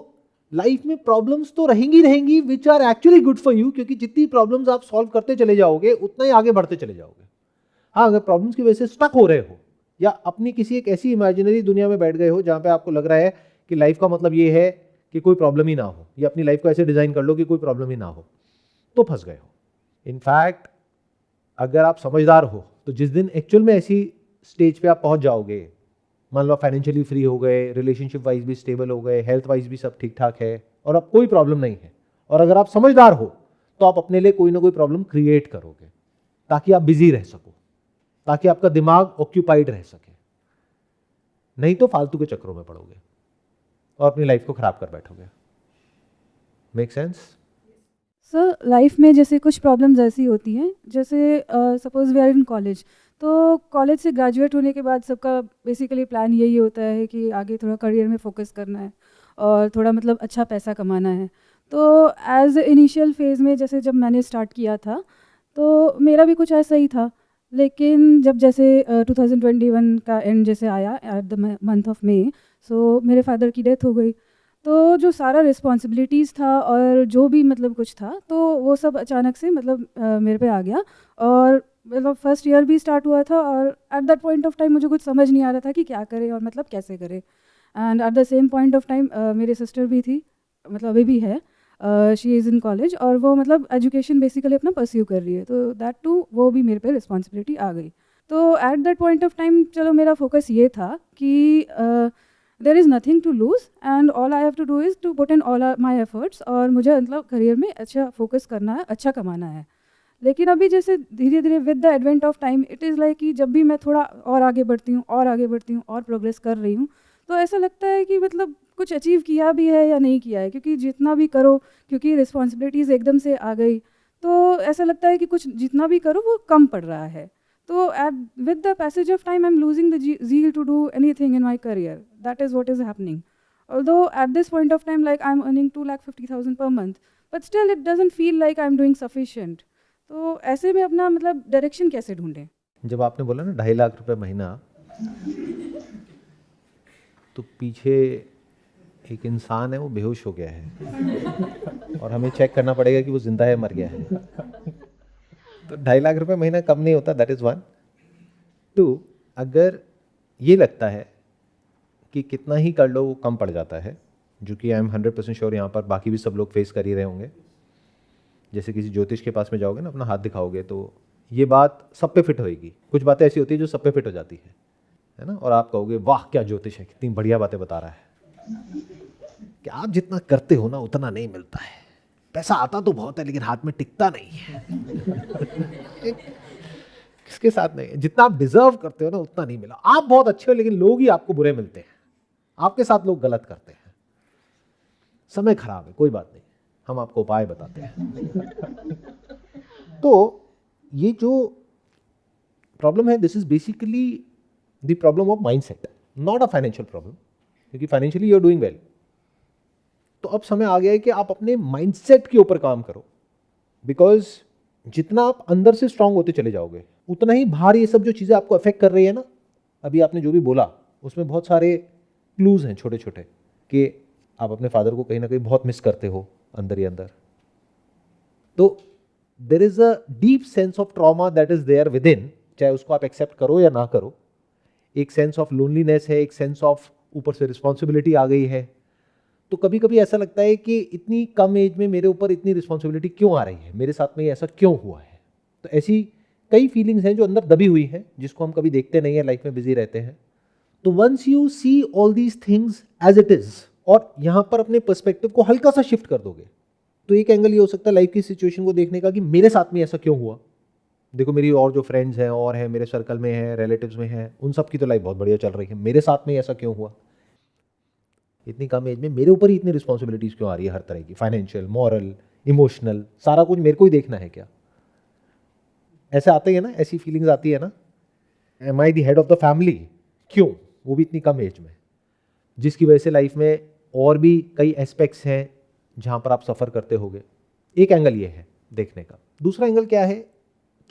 लाइफ में प्रॉब्लम्स तो रहेंगी which are actually good for you, क्योंकि जितनी प्रॉब्लम्स आप सॉल्व करते चले जाओगे उतना ही आगे बढ़ते चले जाओगे। हाँ, अगर प्रॉब्लम्स की वजह से स्टक हो रहे हो या अपनी किसी एक ऐसी इमेजिनरी दुनिया में बैठ गए हो जहां पे आपको लग रहा है कि लाइफ का मतलब ये है कि कोई प्रॉब्लम ही ना हो, या अपनी लाइफ को ऐसे डिजाइन कर लो कि कोई प्रॉब्लम ही ना हो, तो फंस गए हो। इनफैक्ट अगर आप समझदार हो तो जिस दिन एक्चुअल में ऐसी स्टेज पे आप पहुंच जाओगे, मान लो फाइनेंशियली फ्री हो गए, रिलेशनशिप वाइज भी स्टेबल हो गए, हेल्थ वाइज भी सब ठीक ठाक है और अब कोई प्रॉब्लम नहीं है, और अगर आप समझदार हो तो आप अपने लिए कोई ना कोई प्रॉब्लम क्रिएट करोगे ताकि आप बिजी रह सको, ताकि आपका दिमाग ऑक्यूपाइड रह सके। नहीं तो फालतू के चक्रों में पड़ोगे और अपनी लाइफ को खराब कर बैठोगे। Make sense? सर, लाइफ में जैसे कुछ प्रॉब्लम्स ऐसी होती हैं, जैसे suppose we are in college, तो कॉलेज से ग्रेजुएट होने के बाद सबका बेसिकली प्लान यही होता है कि आगे थोड़ा करियर में फोकस करना है और थोड़ा मतलब अच्छा पैसा कमाना है। तो एज इनिशियल फेज़ में जैसे जब मैंने स्टार्ट किया था तो मेरा भी कुछ ऐसा ही था, लेकिन जब जैसे 2021 का एंड जैसे आया at the month of May, so मेरे फादर की डेथ हो गई। तो जो सारा रिस्पॉन्सिबिलिटीज़ था और जो भी मतलब कुछ था, तो वो सब अचानक से मतलब मेरे पे आ गया। और मतलब फर्स्ट ईयर भी स्टार्ट हुआ था और eight that point of time मुझे कुछ समझ नहीं आ रहा था कि क्या करें और मतलब कैसे करें। And at the same point of time मेरी सिस्टर भी थी, मतलब अभी भी है, शी इज़ इन कॉलेज, और वो मतलब एजुकेशन बेसिकली अपना परस्यू कर रही है, तो दैट टू वो भी मेरे पे रिस्पॉन्सिबिलिटी आ गई। तो at that point of time चलो मेरा फोकस ये था कि there is nothing to lose and all I have to do is to put in all my efforts, और मुझे मतलब करियर में अच्छा फोकस करना है, अच्छा कमाना है। लेकिन अभी जैसे धीरे धीरे with the advent of time it is like कि जब भी मैं थोड़ा और आगे बढ़ती हूँ और आगे बढ़ती हूँ और प्रोग्रेस कर रही हूँ, तो ऐसा लगता है कि मतलब कुछ अचीव किया भी है या नहीं किया है, क्योंकि जितना भी करो, क्योंकि रिस्पॉन्सिबिलिटीज़ एकदम से आ गई, तो ऐसा लगता है कि कुछ जितना भी करो वो कम पड़ रहा है। तो with the passage of time I'm losing the zeal to do anything in my career. That is what is happening. Although at this point of time like I'm earning 2,50,000 per month, but still it doesn't feel like I'm doing sufficient. तो ऐसे में अपना मतलब direction कैसे ढूंढें? जब आपने बोला ना 2.5 लाख रुपए महीना, तो पीछे एक इंसान है वो बेहोश हो गया है और हमें चेक करना पड़ेगा कि वो जिंदा है मर गया है। तो 2.5 लाख रुपए महीना कम नहीं होता, दैट इज़ 1। 2, अगर ये लगता है कि कितना ही कर लो वो कम पड़ जाता है, जो कि आई एम 100% श्योर यहाँ पर बाकी भी सब लोग फेस कर ही रहे होंगे। जैसे किसी ज्योतिष के पास में जाओगे ना, अपना हाथ दिखाओगे तो ये बात सब पे फिट होएगी। कुछ बातें ऐसी होती है जो सब पे फिट हो जाती है ना, और आप कहोगे वाह क्या ज्योतिष है, कितनी बढ़िया बातें बता रहा है। कि आप जितना करते हो ना उतना नहीं मिलता है, पैसा आता तो बहुत है लेकिन हाथ में टिकता नहीं है। किसके साथ नहीं, जितना आप डिजर्व करते हो ना उतना नहीं मिला। आप बहुत अच्छे हो लेकिन लोग ही आपको बुरे मिलते हैं, आपके साथ लोग गलत करते हैं। समय खराब है, कोई बात नहीं, हम आपको उपाय बताते हैं। तो ये जो प्रॉब्लम है, this is basically the problem of mindset, not a financial problem, क्योंकि financially you are doing well. तो अब समय आ गया है कि आप अपने माइंडसेट के ऊपर काम करो, बिकॉज जितना आप अंदर से स्ट्रांग होते चले जाओगे उतना ही बाहर ये सब जो चीज़ें आपको अफेक्ट कर रही है ना, अभी आपने जो भी बोला उसमें बहुत सारे क्लूज हैं छोटे छोटे, कि आप अपने फादर को कहीं ना कहीं बहुत मिस करते हो अंदर ही अंदर। तो there is a deep sense of trauma that is there within, चाहे उसको आप एक्सेप्ट करो या ना करो। एक सेंस ऑफ लोनलीनेस है, एक सेंस ऑफ ऊपर से रिस्पॉन्सिबिलिटी आ गई है। तो कभी कभी ऐसा लगता है कि इतनी कम एज में मेरे ऊपर इतनी रिस्पॉन्सिबिलिटी क्यों आ रही है, मेरे साथ में ऐसा क्यों हुआ है। तो ऐसी कई फीलिंग्स हैं जो अंदर दबी हुई हैं, जिसको हम कभी देखते नहीं है, लाइफ में बिजी रहते हैं। तो once you see all these things as it is, और यहां पर अपने पर्सपेक्टिव को हल्का सा शिफ्ट कर दोगे, तो एक एंगल ये हो सकता है लाइफ की सिचुएशन को देखने का कि मेरे साथ में ऐसा क्यों हुआ। देखो मेरी और जो फ्रेंड्स हैं और हैं, मेरे सर्कल में हैं, रिलेटिव्स में हैं, उन सब की तो लाइफ बहुत बढ़िया चल रही है, मेरे साथ में ऐसा क्यों हुआ, इतनी कम एज में मेरे ऊपर ही इतनी रिस्पॉन्सिबिलिटीज क्यों आ रही है, हर तरह की, फाइनेंशियल, मॉरल, इमोशनल, सारा कुछ मेरे को ही देखना है क्या। ऐसे आते हैं ना, ऐसी फीलिंग्स आती है ना, am I the head of the family, क्यों, वो भी इतनी कम एज में, जिसकी वजह से लाइफ में और भी कई एस्पेक्ट्स हैं जहां पर आप सफ़र करते होगे। एक एंगल ये है देखने का। दूसरा एंगल क्या है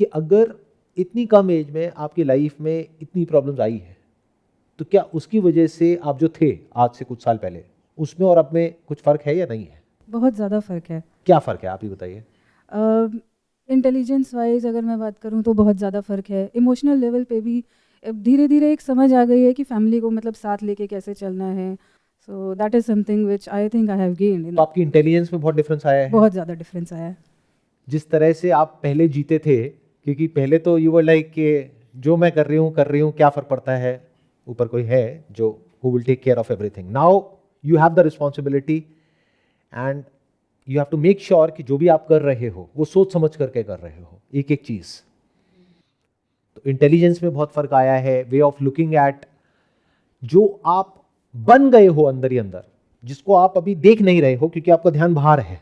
कि अगर इतनी कम एज में आपकी लाइफ में इतनी प्रॉब्लम्स आई है, तो क्या उसकी वजह से आप जो थे आज से कुछ साल पहले, उसमें और अब में कुछ फ़र्क है या नहीं है? बहुत ज़्यादा फ़र्क है। क्या फ़र्क है आप ही बताइए। इंटेलिजेंस वाइज अगर मैं बात करूं तो बहुत ज़्यादा फ़र्क है। इमोशनल लेवल पे भी धीरे धीरे एक समझ आ गई है कि फैमिली को मतलब साथ लेके कैसे चलना है। So that is something which I think I have gained. तो आपकी इंटेलिजेंस में बहुत डिफरेंस आया है? बहुत ज़्यादा डिफरेंस आया है। जिस तरह से आप पहले जीते थे, क्योंकि पहले तो यू वर लाइक कि जो मैं कर रही हूँ क्या फ़र्क पड़ता है, ऊपर कोई है जो who will take care of everything. Now you have the responsibility and you have to make sure कि जो भी आप कर रहे हो वो सोच समझ करके कर रहे हो, एक एक चीज़। तो इंटेलिजेंस में बहुत फ़र्क आया है, वे ऑफ लुकिंग एट, जो आप बन गए हो अंदर ही अंदर, जिसको आप अभी देख नहीं रहे हो क्योंकि आपका ध्यान बाहर है,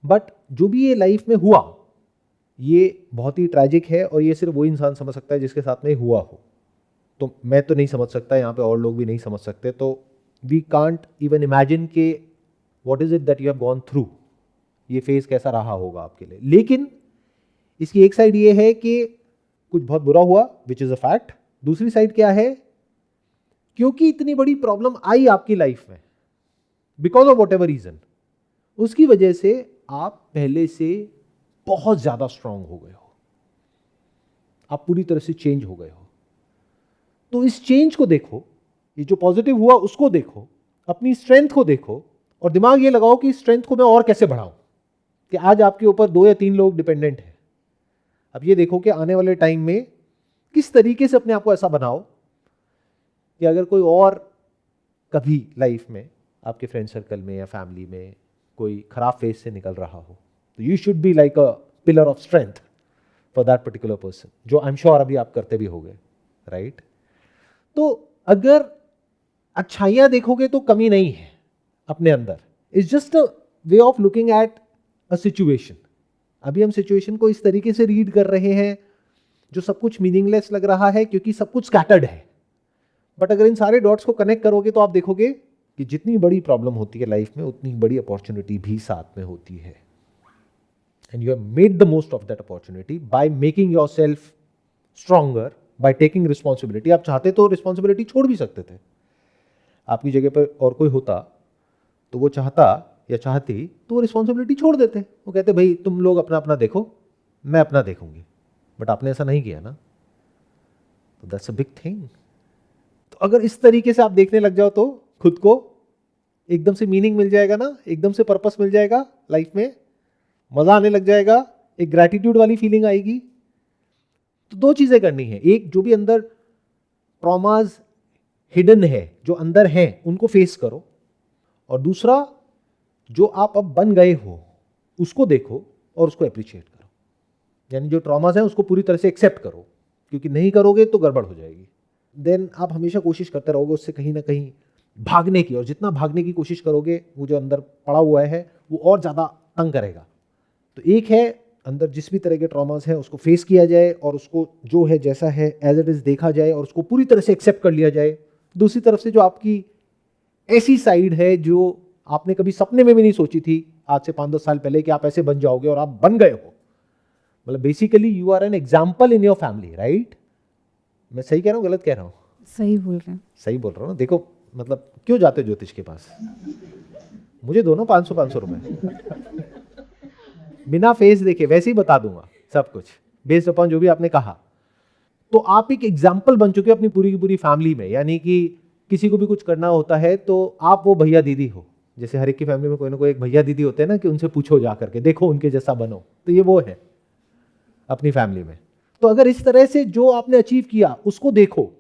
बट जो भी ये लाइफ में हुआ ये बहुत ही ट्रैजिक है, और ये सिर्फ वो इंसान समझ सकता है जिसके साथ में हुआ हो। तो मैं तो नहीं समझ सकता, यहाँ पे और लोग भी नहीं समझ सकते। तो वी कांट इवन इमेजिन के what is it that you have gone through, ये फेज कैसा रहा होगा आपके लिए। लेकिन इसकी एक साइड ये है कि कुछ बहुत बुरा हुआ, विच इज अ फैक्ट। दूसरी साइड क्या है, क्योंकि इतनी बड़ी प्रॉब्लम आई आपकी लाइफ में because of whatever reason, उसकी वजह से आप पहले से बहुत ज्यादा स्ट्रांग हो गए हो, आप पूरी तरह से चेंज हो गए हो। तो इस चेंज को देखो, ये जो पॉजिटिव हुआ उसको देखो, अपनी स्ट्रेंथ को देखो, और दिमाग ये लगाओ कि स्ट्रेंथ को मैं और कैसे बढ़ाऊं, कि आज आपके ऊपर 2 या 3 लोग डिपेंडेंट हैं। अब ये देखो कि आने वाले टाइम में किस तरीके से अपने आप को ऐसा बनाओ कि अगर कोई और कभी लाइफ में आपके फ्रेंड सर्कल में या फैमिली में कोई खराब फेज से निकल रहा हो, तो you should be like a pillar of strength for that particular person, जो आई एम श्योर अभी आप करते भी होंगे, राइट? तो अगर अच्छाइयां देखोगे तो कमी नहीं है अपने अंदर, it's just a way of looking at a situation. अभी हम सिचुएशन को इस तरीके से रीड कर रहे हैं जो सब कुछ मीनिंगलेस लग रहा है क्योंकि सब कुछ स्कैटर्ड है। बट अगर इन सारे डॉट्स को कनेक्ट करोगे तो आप देखोगे कि जितनी बड़ी प्रॉब्लम होती है लाइफ में, उतनी बड़ी अपॉर्चुनिटी भी साथ में होती है। And you have made the most of that opportunity by making yourself stronger, by taking responsibility. आप चाहते तो रिस्पॉन्सिबिलिटी छोड़ भी सकते थे, आपकी जगह पर और कोई होता तो वो चाहता या चाहती तो वो रिस्पॉन्सिबिलिटी छोड़ देते, वो कहते भाई तुम लोग अपना अपना देखो, मैं अपना देखूंगी। बट आपने ऐसा नहीं किया ना, तो दैट्स अ बिग थिंग। तो अगर इस तरीके से आप देखने लग जाओ तो खुद को एकदम से मीनिंग मिल जाएगा ना, एकदम से पर्पस मिल जाएगा लाइफ में, मजा आने लग जाएगा, एक ग्रैटिट्यूड वाली फीलिंग आएगी। तो 2 चीजें करनी है, एक जो भी अंदर ट्रॉमाज हिडन है, जो अंदर है, उनको फेस करो, और दूसरा जो आप अब बन गए हो उसको देखो और उसको अप्रिशिएट करो। यानी जो ट्रॉमास है उसको पूरी तरह से एक्सेप्ट करो, क्योंकि नहीं करोगे तो गड़बड़ हो जाएगी। देन आप हमेशा कोशिश करते रहोगे उससे कहीं ना कहीं भागने की, और जितना भागने की कोशिश करोगे वो जो अंदर पड़ा हुआ है वो और ज़्यादा तंग करेगा। तो एक है अंदर जिस भी तरह के ट्रॉमास हैं उसको फेस किया जाए और उसको जो है जैसा है एज इट इज़ देखा जाए और उसको पूरी तरह से एक्सेप्ट कर लिया जाए। दूसरी तरफ से जो आपकी ऐसी साइड है जो आपने कभी सपने में भी नहीं सोची थी आज से 5-10 साल पहले कि आप ऐसे बन जाओगे और आप बन गए हो। मतलब basically you are an example in your family, right? मैं सही कह रहा हूँ गलत कह रहा हूँ? सही बोल रहे हैं। सही बोल रहा हूँ ना। देखो मतलब क्यों जाते हो ज्योतिष के पास? मुझे दोनों 500 रुपए बिना फेस देखे वैसे ही बता दूंगा सब कुछ बेस्ड अपॉन जो भी आपने कहा। तो आप एक एग्जाम्पल बन चुके हो अपनी पूरी की पूरी फैमिली में, यानी कि किसी को भी कुछ करना होता है तो आप वो भैया दीदी हो। जैसे हर एक की फैमिली में कोई ना कोई एक भैया दीदी होते हैं ना कि उनसे पूछो जा करके, देखो उनके जैसा बनो। तो ये वो है अपनी फैमिली में। तो अगर इस तरह से जो आपने अचीव किया उसको देखो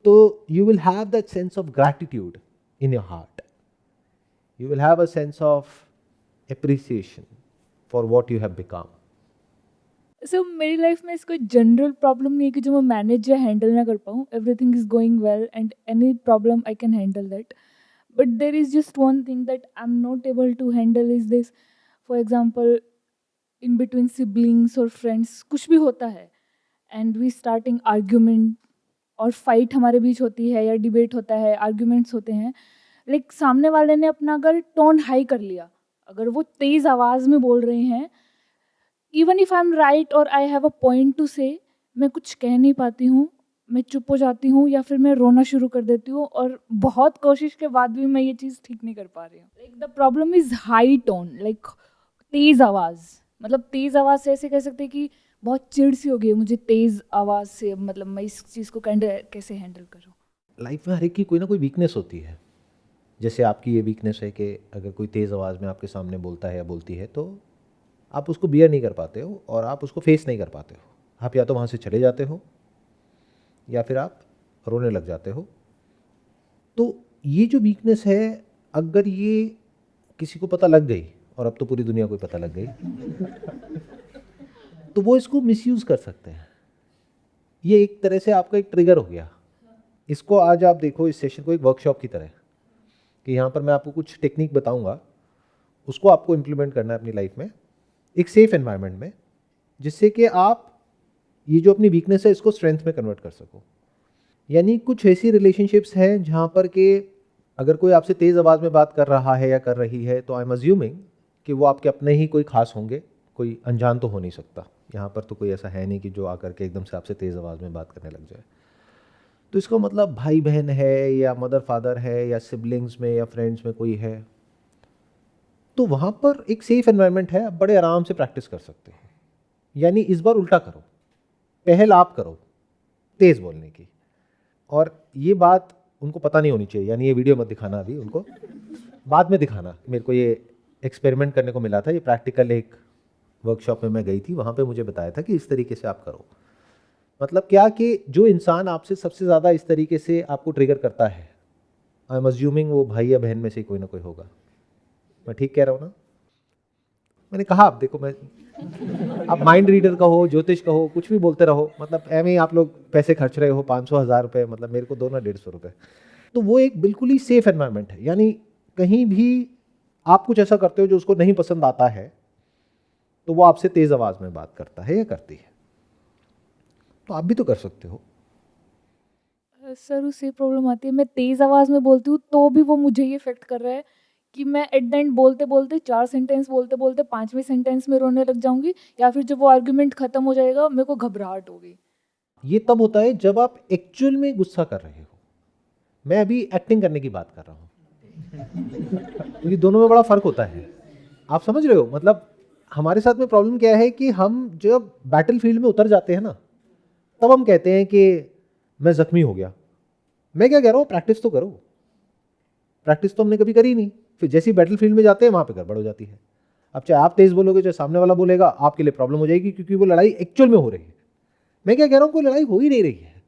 तो you will have that sense of gratitude in your heart, you will have a sense of appreciation for what you have become. So मेरी लाइफ में इसको जनरल प्रॉब्लम नहीं है कि जो मैं मैनेज या हैंडल ना कर पाऊँ। Everything is going well and any problem I can handle that, but there is just one thing that I am not able to handle is this. For example in between siblings और friends कुछ भी होता है and we starting argument और fight हमारे बीच होती है या डिबेट होता है, आर्ग्यूमेंट्स होते हैं, लाइक सामने वाले ने अपना अगर टोन हाई कर लिया, अगर वो तेज़ आवाज़ में बोल रहे हैं, even if I am right और I have a point to say, मैं कुछ कह नहीं पाती हूँ, मैं चुप हो जाती हूँ या फिर मैं रोना शुरू कर देती हूँ और बहुत कोशिश के बाद भी मैं ये चीज़ ठीक नहीं कर पा रही हूँ। Like the problem is high tone, like तेज़ आवाज़। मतलब तेज़ आवाज़ से ऐसे कह सकते हैं कि बहुत चिढ़ सी हो गई है मुझे तेज़ आवाज़ से, मतलब मैं इस चीज़ को कैसे हैंडल करूँ। लाइफ में हर एक की कोई ना कोई वीकनेस होती है। जैसे आपकी ये वीकनेस है कि अगर कोई तेज़ आवाज़ में आपके सामने बोलता है या बोलती है तो आप उसको बियर नहीं कर पाते हो और आप उसको फेस नहीं कर पाते हो। आप या तो वहाँ से चले जाते हो या फिर आप रोने लग जाते हो। तो ये जो वीकनेस है अगर ये किसी को पता लग गई, और अब तो पूरी दुनिया को पता लग गई, तो वो इसको मिसयूज़ कर सकते हैं। ये एक तरह से आपका एक ट्रिगर हो गया। इसको आज आप देखो इस सेशन को एक वर्कशॉप की तरह कि यहाँ पर मैं आपको कुछ टेक्निक बताऊँगा, उसको आपको इम्प्लीमेंट करना है अपनी लाइफ में एक सेफ एनवायरनमेंट में, जिससे कि आप ये जो अपनी वीकनेस है इसको स्ट्रेंथ में कन्वर्ट कर सको। यानी कुछ ऐसी रिलेशनशिप्स हैं जहाँ पर कि अगर कोई आपसे तेज़ आवाज़ में बात कर रहा है या कर रही है तो आई एम अज्यूमिंग कि वो आपके अपने ही कोई खास होंगे, कोई अनजान तो हो नहीं सकता। यहाँ पर तो कोई ऐसा है नहीं कि जो आकर के एकदम से आपसे तेज़ आवाज़ में बात करने लग जाए। तो इसका मतलब भाई बहन है या मदर फादर है या सिबलिंग्स में या फ्रेंड्स में कोई है, तो वहाँ पर एक सेफ एनवायरनमेंट है, आप बड़े आराम से प्रैक्टिस कर सकते हैं। यानी इस बार उल्टा करो, पहल आप करो तेज़ बोलने की, और ये बात उनको पता नहीं होनी चाहिए। यानी ये वीडियो मत दिखाना अभी उनको, बाद में दिखाना। मेरे को ये एक्सपेरिमेंट करने को मिला था, ये प्रैक्टिकल एक वर्कशॉप में मैं गई थी, वहाँ पे मुझे बताया था कि इस तरीके से आप करो। मतलब क्या कि जो इंसान आपसे सबसे ज़्यादा इस तरीके से आपको ट्रिगर करता है, आई एम अज्यूमिंग वो भाई या बहन में से कोई ना कोई होगा। मैं ठीक कह रहा हूँ ना? मैंने कहा आप देखो, मैं आप माइंड रीडर का हो, ज्योतिष का हो, कुछ भी बोलते रहो, मतलब एवं ही आप लोग पैसे खर्च रहे हो 500-1000 रुपये, मतलब मेरे को दो ना 150 रुपये। तो वो एक बिल्कुल ही सेफ एनवायरनमेंट है। यानी कहीं भी आप कुछ ऐसा करते हो जो उसको नहीं पसंद आता है तो वो आपसे तेज़ आवाज़ में बात करता है या करती है। तो आप भी तो कर सकते हो। सर उससे प्रॉब्लम आती है, मैं तेज़ आवाज़ में बोलती हूँ तो भी वो मुझे ही इफेक्ट कर रहा है कि मैं एट द एंड बोलते बोलते 4 सेंटेंस बोलते बोलते 5वें सेंटेंस में रोने लग जाऊंगी, या फिर जब वो आर्ग्यूमेंट खत्म हो जाएगा मेरे को घबराहट होगी। ये तब होता है जब आप एक्चुअल में गुस्सा कर रहे हो। मैं अभी एक्टिंग करने की बात कर रहा हूँ क्योंकि दोनों में बड़ा फर्क होता है। आप समझ रहे हो? मतलब हमारे साथ में प्रॉब्लम क्या है कि हम जब बैटल फील्ड में उतर जाते हैं ना, तब हम कहते हैं कि मैं जख्मी हो गया। मैं क्या कह रहा हूँ, प्रैक्टिस तो करो। प्रैक्टिस तो हमने कभी करी नहीं, फिर जैसी बैटल फील्ड में जाते हैं वहाँ पे गड़बड़ हो जाती है। अब चाहे आप तेज़ बोलोगे चाहे सामने वाला बोलेगा, आपके लिए प्रॉब्लम हो जाएगी क्योंकि वो लड़ाई एक्चुअल में हो रही है। मैं क्या कह रहा हूँ, कोई लड़ाई हो ही नहीं रही है,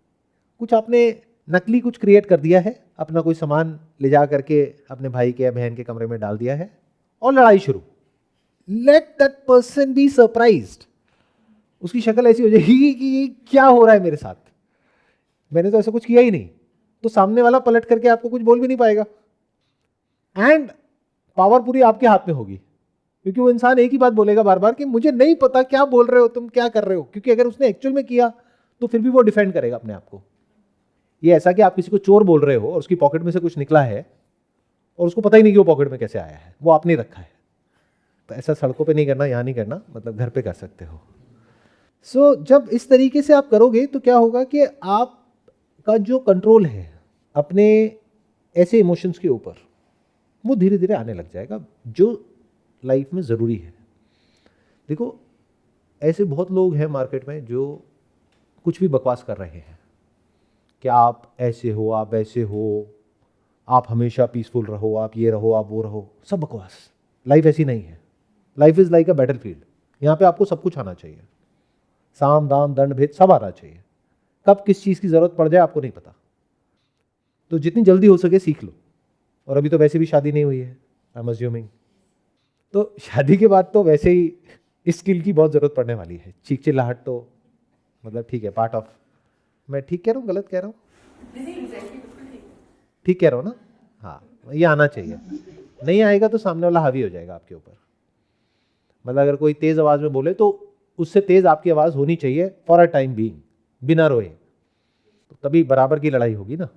कुछ आपने नकली कुछ क्रिएट कर दिया है, अपना कोई सामान ले जा करके अपने भाई के या बहन के कमरे में डाल दिया है और लड़ाई शुरू। Let that person be surprised. उसकी शक्ल ऐसी हो जाएगी कि ये क्या हो रहा है मेरे साथ, मैंने तो ऐसा कुछ किया ही नहीं। तो सामने वाला पलट करके आपको कुछ बोल भी नहीं पाएगा, एंड पावर पूरी आपके हाथ में होगी, क्योंकि वो इंसान एक ही बात बोलेगा बार बार कि मुझे नहीं पता क्या बोल रहे हो तुम, क्या कर रहे हो, क्योंकि अगर उसने एक्चुअल में किया तो फिर भी वो डिफेंड करेगा अपने आप को। ये ऐसा कि आप किसी को चोर बोल रहे हो और उसकी पॉकेट में से कुछ निकला है और उसको पता ही नहीं कि वो पॉकेट में कैसे आया है, वो आपने रखा है। तो ऐसा सड़कों पे नहीं करना, यहाँ नहीं करना, मतलब घर पे कर सकते हो। सो जब इस तरीके से आप करोगे तो क्या होगा कि आपका जो कंट्रोल है अपने ऐसे इमोशंस के ऊपर, वो धीरे धीरे आने लग जाएगा, जो लाइफ में ज़रूरी है। देखो, ऐसे बहुत लोग हैं मार्केट में जो कुछ भी बकवास कर रहे हैं कि आप ऐसे हो, आप ऐसे हो, आप हमेशा पीसफुल रहो, आप ये रहो, आप वो रहो, सब बकवास। लाइफ ऐसी नहीं है। Life is like a battle field. यहाँ पे आपको सब कुछ आना चाहिए, साम दाम दंड भेद सब आना चाहिए। कब किस चीज़ की ज़रूरत पड़ जाए आपको नहीं पता, तो जितनी जल्दी हो सके सीख लो। और अभी तो वैसे भी शादी नहीं हुई है, आई एम अज्यूमिंग, तो शादी के बाद तो वैसे ही इस स्किल की बहुत ज़रूरत पड़ने वाली है। चीख चिल्लाहट तो मतलब ठीक है, पार्ट ऑफ। मैं ठीक कह रहा हूँ, गलत कह रहा हूँ? ठीक कह रहा हूँ ना? हाँ, ये आना चाहिए। नहीं आएगा तो सामने वाला हावी हो जाएगा आपके ऊपर। मतलब अगर कोई तेज़ आवाज़ में बोले तो उससे तेज़ आपकी आवाज़ होनी चाहिए फॉर अ टाइम बीइंग, बिना रोए, तो तभी बराबर की लड़ाई होगी ना।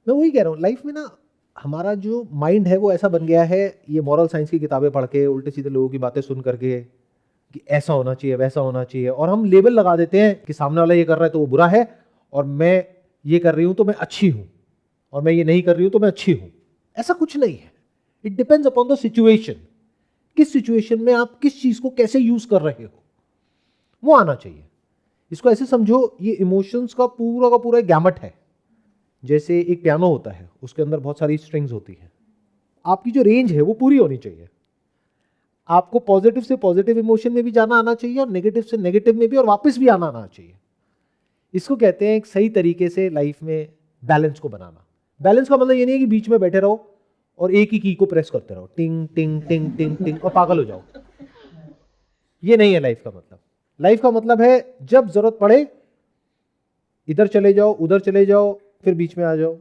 मैं वही कह रहा हूँ, लाइफ में ना हमारा जो माइंड है वो ऐसा बन गया है, ये मॉरल साइंस की किताबें पढ़ के, उल्टे सीधे लोगों की बातें सुन करके कि ऐसा होना चाहिए, वैसा होना चाहिए, और हम लेबल लगा देते हैं कि सामने वाला ये कर रहा है तो वो बुरा है, और मैं ये कर रही हूँ तो मैं अच्छी हूँ, और मैं ये नहीं कर रही हूँ तो मैं अच्छी हूँ। ऐसा कुछ नहीं है। It depends upon the situation. किस सिचुएशन में आप किस चीज़ को कैसे यूज कर रहे हो, वो आना चाहिए। इसको ऐसे समझो, ये इमोशंस का पूरा गैमट है। जैसे एक पियानो होता है, उसके अंदर बहुत सारी स्ट्रिंग्स होती हैं। आपकी जो रेंज है वो पूरी होनी चाहिए। आपको पॉजिटिव से पॉजिटिव इमोशन में भी जाना आना चाहिए, और नेगेटिव से नेगेटिव में भी, और वापस भी आना चाहिए। इसको कहते हैं एक सही तरीके से लाइफ में बैलेंस को बनाना। बैलेंस का मतलब ये नहीं है कि बीच में बैठे रहो और एक ही की को प्रेस करते रहो, टिंग टिंग टिंग टिंग टिंग, और पागल हो जाओ। ये नहीं है लाइफ का मतलब। लाइफ का मतलब है जब जरूरत पड़े इधर चले जाओ, उधर चले जाओ, फिर बीच में आ जाओ।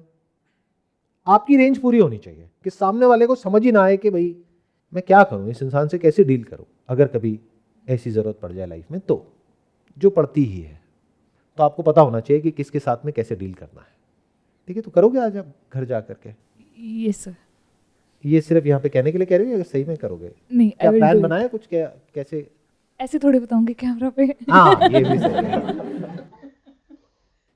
आपकी रेंज पूरी होनी चाहिए कि सामने वाले को समझ ही ना आए कि भाई मैं क्या करूं, इस इंसान से कैसे डील करूं, अगर कभी ऐसी जरूरत पड़ जाए लाइफ में, तो जो पड़ती ही है। तो आपको पता होना चाहिए कि किसके साथ में कैसे डील करना है। ठीक है, तो करोगे आज आप घर जा करके? Yes sir. ये सिर्फ यहाँ पे कहने के लिए कह रहे हो या सही में करोगे? नहीं, क्या I will plan do it. बनाया कुछ, क्या कैसे? ऐसे थोड़ी बताऊंगी कैमरा पे। हाँ, ये भी सही है।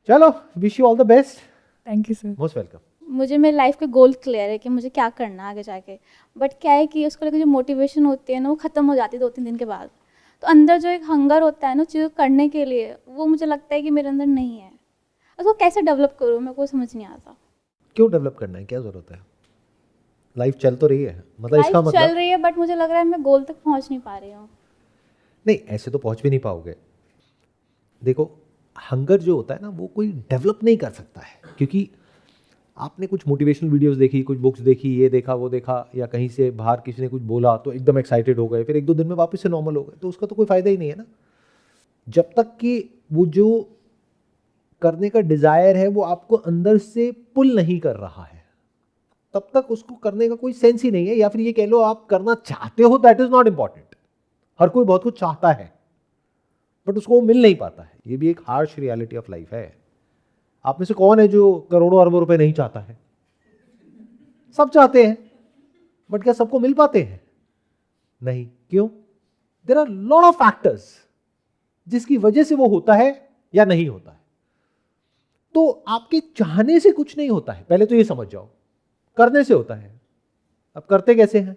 चलो, wish you all the best. Thank you sir. Most welcome. मुझे मेरे लाइफ का गोल क्लियर है कि मुझे क्या करना है आगे जाके, बट क्या है कि उसको लेकर जो मोटिवेशन होती है ना, वो ख़त्म हो जाती है 2-3 दिन के बाद। तो अंदर जो एक हंगर होता है ना चीज़ों करने के लिए, वो मुझे लगता है कि मेरे अंदर नहीं है। उसको कैसे डेवलप करूँ, मेरे को समझ नहीं आता। क्यों डेवलप करना है, क्या जरूरत है? लाइफ चल तो रही है, मतलब इसका लाइफ चल मतलब रही है, बट मुझे लग रहा है मैं गोल तक पहुँच नहीं पा रही हूँ। नहीं, ऐसे तो पहुंच भी नहीं पाओगे। देखो, हंगर जो होता है ना, वो कोई डेवलप नहीं कर सकता है, क्योंकि आपने कुछ मोटिवेशनल वीडियोस देखी, कुछ बुक्स देखी, ये देखा वो देखा, या कहीं से बाहर किसी ने कुछ बोला तो एकदम एक्साइटेड हो गए, फिर 1-2 दिन में वापस से नॉर्मल हो गए, तो उसका तो कोई फायदा ही नहीं है ना। जब तक कि वो जो करने का डिजायर है वो आपको अंदर से पुल नहीं कर रहा है, तब तक उसको करने का कोई सेंस ही नहीं है। या फिर ये कह लो आप करना चाहते हो, दैट इज नॉट इंपॉर्टेंट। हर कोई बहुत कुछ चाहता है, बट उसको वो मिल नहीं पाता है। ये भी एक हार्श रियलिटी ऑफ लाइफ है। आप में से कौन है जो करोड़ों अरबों रुपए नहीं चाहता है? सब चाहते हैं, बट क्या सबको मिल पाते हैं? नहीं। क्यों? There are lot of factors जिसकी वजह से वो होता है या नहीं होता है। तो आपके चाहने से कुछ नहीं होता है, पहले तो ये समझ जाओ। करने से होता है। अब करते कैसे हैं?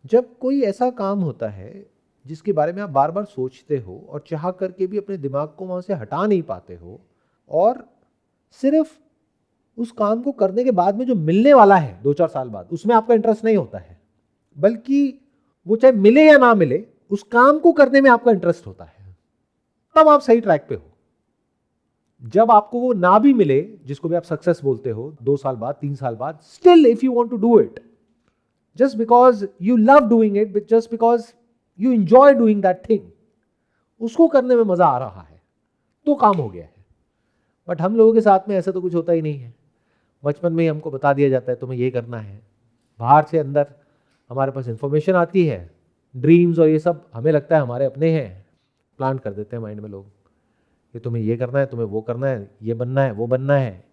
जब कोई ऐसा काम होता है जिसके बारे में आप बार बार सोचते हो और चाह करके भी अपने दिमाग को वहां से हटा नहीं पाते हो, और सिर्फ उस काम को करने के बाद में जो मिलने वाला है 2-4 साल बाद, उसमें आपका इंटरेस्ट नहीं होता है, बल्कि वो चाहे मिले या ना मिले, उस काम को करने में आपका इंटरेस्ट होता है, तब आप सही ट्रैक पे हो। जब आपको वो ना भी मिले, जिसको भी आप सक्सेस बोलते हो, 2 साल बाद, 3 साल बाद, still if you want to do it just because you love doing it, but just because you enjoy doing that thing, उसको करने में मजा आ रहा है, तो काम हो गया है। बट हम लोगों के साथ में ऐसा तो कुछ होता ही नहीं है। बचपन में ही हमको बता दिया जाता है तुम्हें ये करना है, बाहर से अंदर हमारे पास इंफॉर्मेशन आती है, ड्रीम्स और ये सब हमें लगता है हमारे अपने हैं, प्लांट कर देते हैं माइंड में लोग कि तुम्हें ये करना है, तुम्हें वो करना है, ये बनना है, वो बनना है।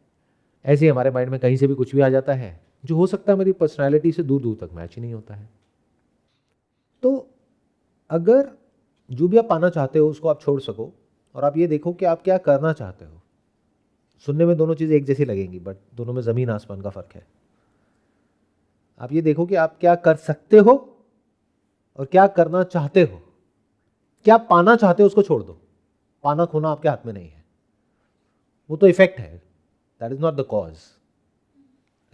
ऐसे ही हमारे माइंड में कहीं से भी कुछ भी आ जाता है जो हो सकता है मेरी पर्सनैलिटी से दूर दूर तक मैच ही नहीं होता है। तो अगर जो भी आप पाना चाहते हो उसको आप छोड़ सको और आप ये देखो कि आप क्या करना चाहते हो। सुनने में दोनों चीज़ें एक जैसी लगेंगी बट दोनों में ज़मीन आसमान का फ़र्क है। आप ये देखो कि आप क्या कर सकते हो और क्या करना चाहते हो। क्या पाना चाहते हो उसको छोड़ दो, पाना खोना आपके हाथ में नहीं है, वो तो इफेक्ट है, that is not the cause.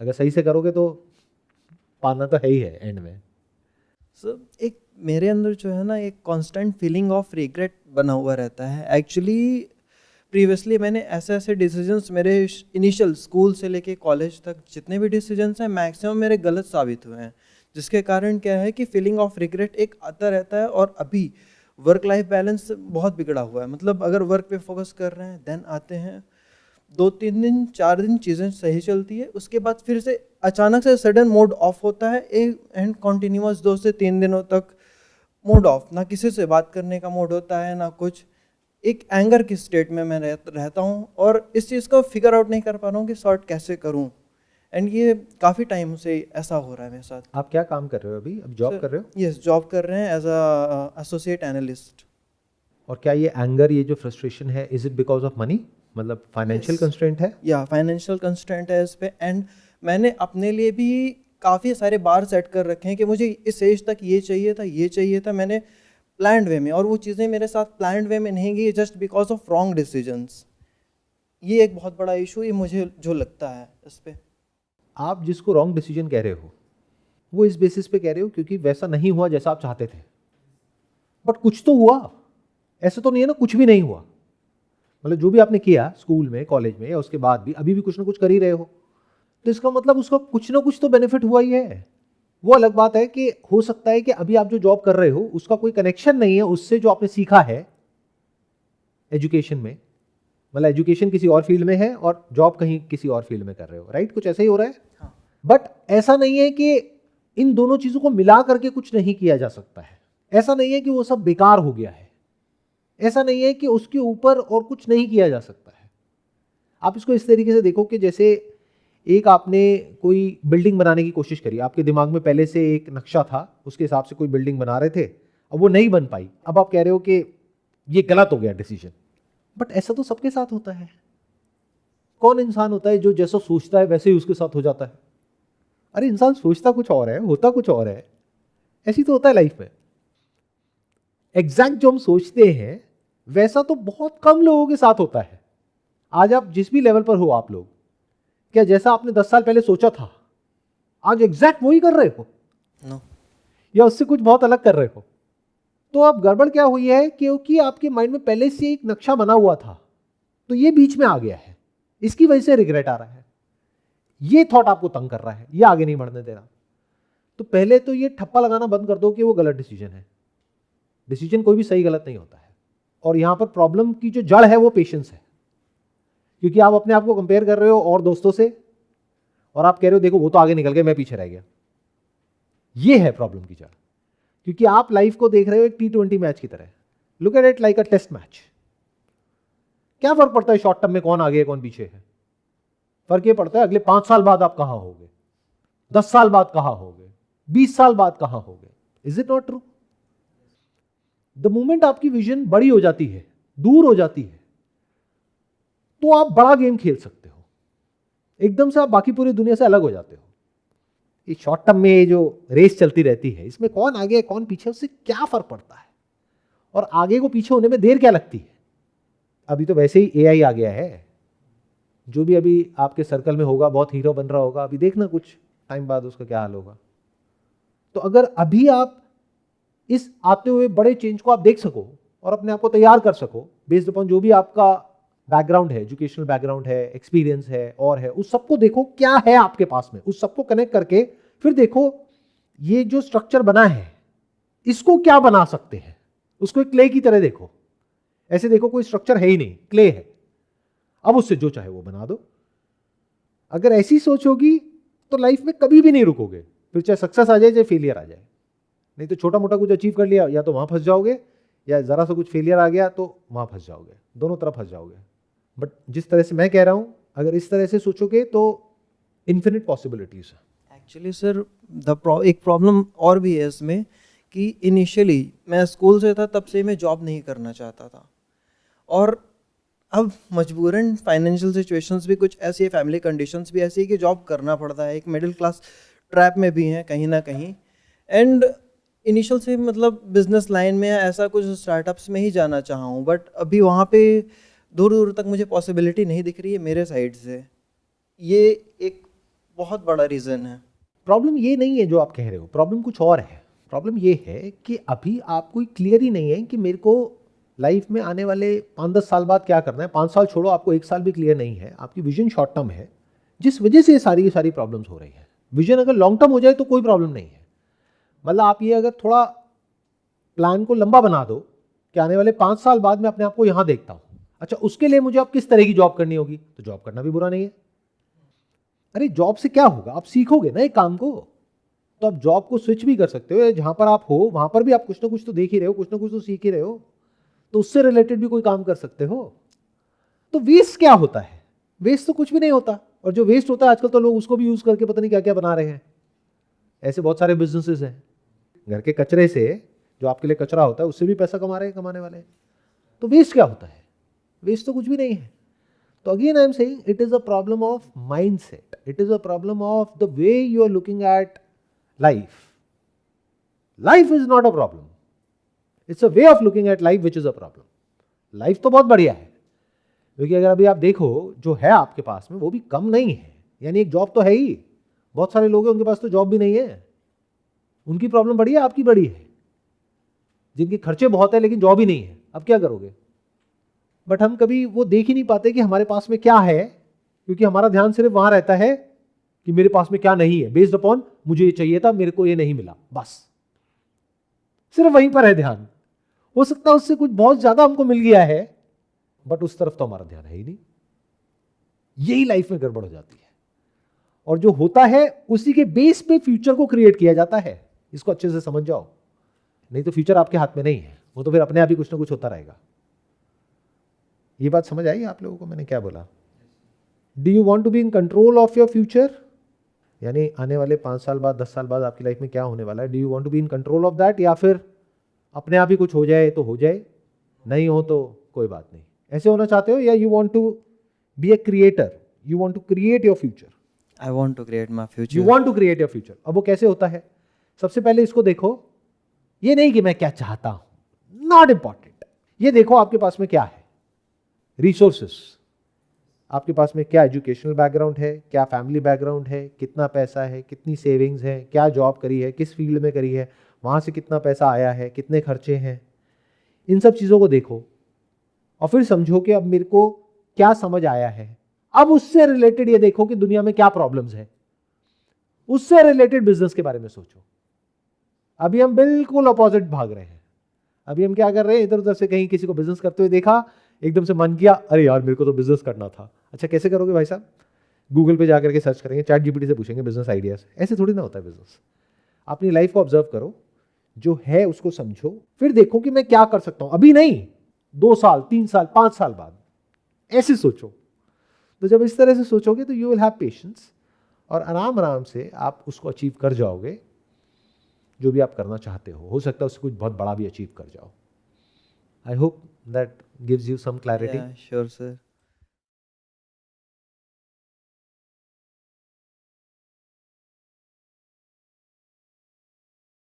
अगर सही से करोगे तो पाना तो है ही है एंड में। सो एक मेरे अंदर जो है ना एक कांस्टेंट फीलिंग ऑफ रिग्रेट बना हुआ रहता है। एक्चुअली प्रीवियसली मैंने ऐसे डिसीजंस मेरे इनिशियल स्कूल से लेके कॉलेज तक जितने भी डिसीजंस हैं मैक्सिमम मेरे गलत साबित हुए हैं, जिसके कारण क्या है कि फीलिंग ऑफ रिग्रेट एक आता रहता है। और अभी वर्क लाइफ बैलेंस बहुत बिगड़ा हुआ है, मतलब अगर वर्क पे फोकस कर रहे हैं देन आते हैं 2-3 दिन 4 दिन चीज़ें सही चलती है, उसके बाद फिर से अचानक से सडन मोड ऑफ होता है एंड कॉन्टीन्यूअस 2 से 3 दिनों तक मोड ऑफ, ना किसी से बात करने का मोड होता है ना कुछ, एक एंगर की स्टेट में मैं रहता हूँ और इस चीज़ को फिगर आउट नहीं कर पा रहा हूँ कि सॉर्ट कैसे करूँ। एंड ये काफ़ी टाइम से ऐसा हो रहा है मेरे साथ। आप क्या काम कर रहे हो अभी? अब जॉब कर रहे हो? यस, जॉब कर रहे हैं एज अ एसोसिएट एनालिस्ट। और क्या ये एंगर, ये जो फ्रस्ट्रेशन है, is it because of money, मतलब फाइनेंशियल कंस्ट्रेंट है? या फाइनेंशियल कंस्ट्रेंट है इस पे। एंड मैंने अपने लिए भी काफ़ी सारे बार सेट कर रखे हैं कि मुझे इस एज तक ये चाहिए था, ये चाहिए था, मैंने प्लान्ड वे में, और वो चीज़ें मेरे साथ प्लान्ड वे में नहीं गई just because of wrong decisions. ये एक बहुत बड़ा इशू ये मुझे जो लगता है इस पे। आप जिसको रॉन्ग डिसीजन कह रहे हो वो इस बेसिस पे कह रहे हो क्योंकि वैसा नहीं हुआ जैसा आप चाहते थे, बट कुछ तो हुआ, ऐसा तो नहीं है ना कुछ भी नहीं हुआ। मतलब जो भी आपने किया स्कूल में, कॉलेज में या उसके बाद भी, अभी भी कुछ ना कुछ कर ही रहे हो, तो इसका मतलब उसका कुछ ना कुछ तो बेनिफिट हुआ ही है। वो अलग बात है कि हो सकता है कि अभी आप जो जॉब कर रहे हो उसका कोई कनेक्शन नहीं है उससे जो आपने सीखा है एजुकेशन में, मतलब एजुकेशन किसी और फील्ड में है और जॉब कहीं किसी और फील्ड में कर रहे हो, राइट? कुछ ऐसा ही हो रहा है। हाँ। बट ऐसा नहीं है कि इन दोनों चीजों को मिला करके कुछ नहीं किया जा सकता है। ऐसा नहीं है कि वो सब बेकार हो गया है, ऐसा नहीं है कि उसके ऊपर और कुछ नहीं किया जा सकता है। आप इसको इस तरीके से देखो कि जैसे एक आपने कोई बिल्डिंग बनाने की कोशिश करी, आपके दिमाग में पहले से एक नक्शा था, उसके हिसाब से कोई बिल्डिंग बना रहे थे, अब वो नहीं बन पाई, अब आप कह रहे हो कि ये गलत हो गया डिसीजन। बट ऐसा तो सबके साथ होता है। कौन इंसान होता है जो जैसा सोचता है वैसे ही उसके साथ हो जाता है? अरे इंसान सोचता कुछ और है, होता कुछ और है। ऐसी तो होता है लाइफ में। एग्जैक्ट जो हम सोचते हैं वैसा तो बहुत कम लोगों के साथ होता है। आज आप जिस भी लेवल पर हो आप लोग, क्या जैसा आपने 10 साल पहले सोचा था आज एग्जैक्ट वही कर रहे हो? नो। या उससे कुछ बहुत अलग कर रहे हो? तो अब गड़बड़ क्या हुई है, क्योंकि आपके माइंड में पहले से एक नक्शा बना हुआ था, तो ये बीच में आ गया है, इसकी वजह से रिग्रेट आ रहा है। ये थॉट आपको तंग कर रहा है, ये आगे नहीं बढ़ने दे रहा। तो पहले तो ये ठप्पा लगाना बंद कर दो कि वो गलत डिसीजन है। डिसीजन कोई भी सही गलत नहीं होता है। और यहां पर प्रॉब्लम की जो जड़ है वो पेशेंस है, क्योंकि आप अपने आप को कंपेयर कर रहे हो और दोस्तों से, और आप कह रहे हो देखो वो तो आगे निकल गए, मैं पीछे रह गया। ये है प्रॉब्लम की जड़, क्योंकि आप लाइफ को देख रहे हो एक T20 मैच की तरह। Look at it like a test match. क्या फर्क पड़ता है शॉर्ट टर्म में कौन आगे है कौन पीछे है? फर्क ये पड़ता है अगले 5 साल बाद आप कहां होगे, 10 साल बाद कहां होगे, 20 साल बाद कहां होगे। Is it not true? The moment आपकी विजन बड़ी हो जाती है, दूर हो जाती है, तो आप बड़ा गेम खेल सकते हो। एकदम से आप बाकी पूरी दुनिया से अलग हो जाते हो। ये शॉर्ट टर्म में जो रेस चलती रहती है, इसमें कौन आगे है कौन पीछे, उससे क्या फर्क पड़ता है? और आगे को पीछे होने में देर क्या लगती है? अभी तो वैसे ही AI आ गया है। जो भी अभी आपके सर्कल में होगा बहुत हीरो बन रहा होगा, अभी देखना कुछ टाइम बाद उसका क्या हाल होगा। तो अगर अभी आप इस आते हुए बड़े चेंज को आप देख सको और अपने आप को तैयार कर सको बेस्ड अपॉन जो भी आपका बैकग्राउंड है, एजुकेशनल बैकग्राउंड है, एक्सपीरियंस है और है, उस सबको देखो क्या है आपके पास में, उस सबको कनेक्ट करके फिर देखो ये जो स्ट्रक्चर बना है इसको क्या बना सकते हैं। उसको एक क्ले की तरह देखो। ऐसे देखो कोई स्ट्रक्चर है ही नहीं, क्ले है, अब उससे जो चाहे वो बना दो। अगर ऐसी सोच होगी तो लाइफ में कभी भी नहीं रुकोगे, फिर चाहे सक्सेस आ जाए चाहे फेलियर आ जाए। नहीं तो छोटा मोटा कुछ अचीव कर लिया, या तो वहाँ फंस जाओगे, या ज़रा सा कुछ फेलियर आ गया तो वहाँ फंस जाओगे, दोनों तरफ फंस जाओगे। बट जिस तरह से मैं कह रहा हूँ, अगर इस तरह से सोचोगे तो इन्फिनिट पॉसिबिलिटीज है। एक्चुअली सर एक प्रॉब्लम और भी है इसमें कि इनिशियली मैं स्कूल से था तब से मैं जॉब नहीं करना चाहता था, और अब मजबूरन फाइनेंशियल सिचुएशंस भी कुछ ऐसी है, फैमिली कंडीशंस भी ऐसी है कि जॉब करना पड़ता है। एक मिडिल क्लास ट्रैप में भी हैं कहीं ना कहीं। एंड इनिशियल से मतलब बिजनेस लाइन में ऐसा कुछ स्टार्टअप्स में ही जाना चाहा हूँ, बट अभी वहाँ पे दूर दूर तक मुझे पॉसिबिलिटी नहीं दिख रही है मेरे साइड से। ये एक बहुत बड़ा रीज़न है। प्रॉब्लम ये नहीं है जो आप कह रहे हो, प्रॉब्लम कुछ और है। प्रॉब्लम ये है कि अभी आपको क्लियर ही नहीं है कि मेरे को लाइफ में आने वाले 5-10 साल बाद क्या करना है। 5 साल छोड़ो, आपको 1 साल भी क्लियर नहीं है, आपकी विजन शॉर्ट टर्म है, जिस वजह से ये सारी प्रॉब्लम्स हो रही है। विजन अगर लॉन्ग टर्म हो जाए तो कोई प्रॉब्लम नहीं है। मतलब आप ये अगर थोड़ा प्लान को लंबा बना दो कि आने वाले 5 साल बाद मैं अपने आप को यहां देखता हूं, अच्छा उसके लिए मुझे अब किस तरह की जॉब करनी होगी, तो जॉब करना भी बुरा नहीं है। अरे जॉब से क्या होगा, आप सीखोगे ना एक काम को, तो आप जॉब को स्विच भी कर सकते हो। जहां पर आप हो वहां पर भी आप कुछ ना कुछ तो देख ही रहे हो, कुछ ना कुछ तो सीख ही रहे हो, तो उससे रिलेटेड भी कोई काम कर सकते हो। तो वेस्ट क्या होता है? वेस्ट तो कुछ भी नहीं होता, और जो वेस्ट होता है आजकल तो लोग उसको भी यूज करके पता नहीं क्या क्या बना रहे हैं। ऐसे बहुत सारे बिजनेसेस हैं, घर के कचरे से जो आपके लिए कचरा होता है उससे भी पैसा कमा रहे हैं कमाने वाले। तो वेस्ट क्या होता है? वेस्ट तो कुछ भी नहीं है। तो again I am saying it is a problem of mindset, it is a problem of the way you are looking at life. Life is not a problem, it's a way of looking at life which is a problem. Life तो बहुत बढ़िया है, क्योंकि अगर अभी आप देखो जो है आपके पास में वो भी कम नहीं है, यानी एक जॉब तो है ही। बहुत सारे लोग हैं उनके पास तो जॉब भी नहीं है, उनकी प्रॉब्लम बड़ी है, आपकी बड़ी है। जिनके खर्चे बहुत है लेकिन जॉब ही नहीं है, अब क्या करोगे? बट हम कभी वो देख ही नहीं पाते कि हमारे पास में क्या है, क्योंकि हमारा ध्यान सिर्फ वहां रहता है कि मेरे पास में क्या नहीं है, बेस्ड अपॉन मुझे ये चाहिए था, मेरे को ये नहीं मिला, बस सिर्फ वहीं पर है ध्यान। हो सकता है उससे कुछ बहुत ज्यादा हमको मिल गया है, बट उस तरफ तो हमारा ध्यान है ही नहीं। यही लाइफ में गड़बड़ हो जाती है, और जो होता है उसी के बेस पे फ्यूचर को क्रिएट किया जाता है। इसको अच्छे से समझ जाओ, नहीं तो फ्यूचर आपके हाथ में नहीं है, वो तो फिर अपने आप ही कुछ ना कुछ होता रहेगा। ये बात समझ आई आप लोगों को मैंने क्या बोला? Do you want to be in control of your future, यानी आने वाले 5 साल बाद 10 साल बाद आपकी लाइफ में क्या होने वाला है, do you want to be in control of that, या फिर अपने आप ही कुछ हो जाए तो हो जाए, नहीं हो तो कोई बात नहीं, ऐसे होना चाहते हो? या you want to be a creator, you want to create your future? I want to create my future. You want to create your future. अब वो कैसे होता है? सबसे पहले इसको देखो, ये नहीं कि मैं क्या चाहता हूं, नॉट इंपॉर्टेंट। ये देखो आपके पास में क्या है, रिसोर्सेस। आपके पास में क्या एजुकेशनल बैकग्राउंड है, क्या फैमिली बैकग्राउंड है, कितना पैसा है, कितनी सेविंग्स है, क्या जॉब करी है, किस फील्ड में करी है, वहां से कितना पैसा आया है, कितने खर्चे हैं। इन सब चीजों को देखो और फिर समझो कि अब मेरे को क्या समझ आया है। अब उससे रिलेटेड ये देखो कि दुनिया में क्या प्रॉब्लम्स है, उससे रिलेटेड बिजनेस के बारे में सोचो। अभी हम बिल्कुल अपोजिट भाग रहे हैं। अभी हम क्या कर रहे हैं, इधर उधर से कहीं किसी को बिजनेस करते हुए देखा, एकदम से मन किया अरे यार मेरे को तो बिजनेस करना था। अच्छा कैसे करोगे भाई साहब? गूगल पे जाकर के सर्च करेंगे, चैट जीपीटी से पूछेंगे बिजनेस आइडियाज। ऐसे थोड़ी ना होता है बिजनेस। अपनी लाइफ को ऑब्जर्व करो, जो है उसको समझो, फिर देखो कि मैं क्या कर सकता हूं। अभी नहीं, 2 साल 3 साल 5 साल बाद, ऐसे सोचो। तो जब इस तरह से सोचोगे तो यू विल हैव पेशेंस, और आराम आराम से आप उसको अचीव कर जाओगे जो भी आप करना चाहते हो सकता है उससे कुछ बहुत बड़ा भी अचीव कर जाओ। I hope that gives you some clarity. Sure sir.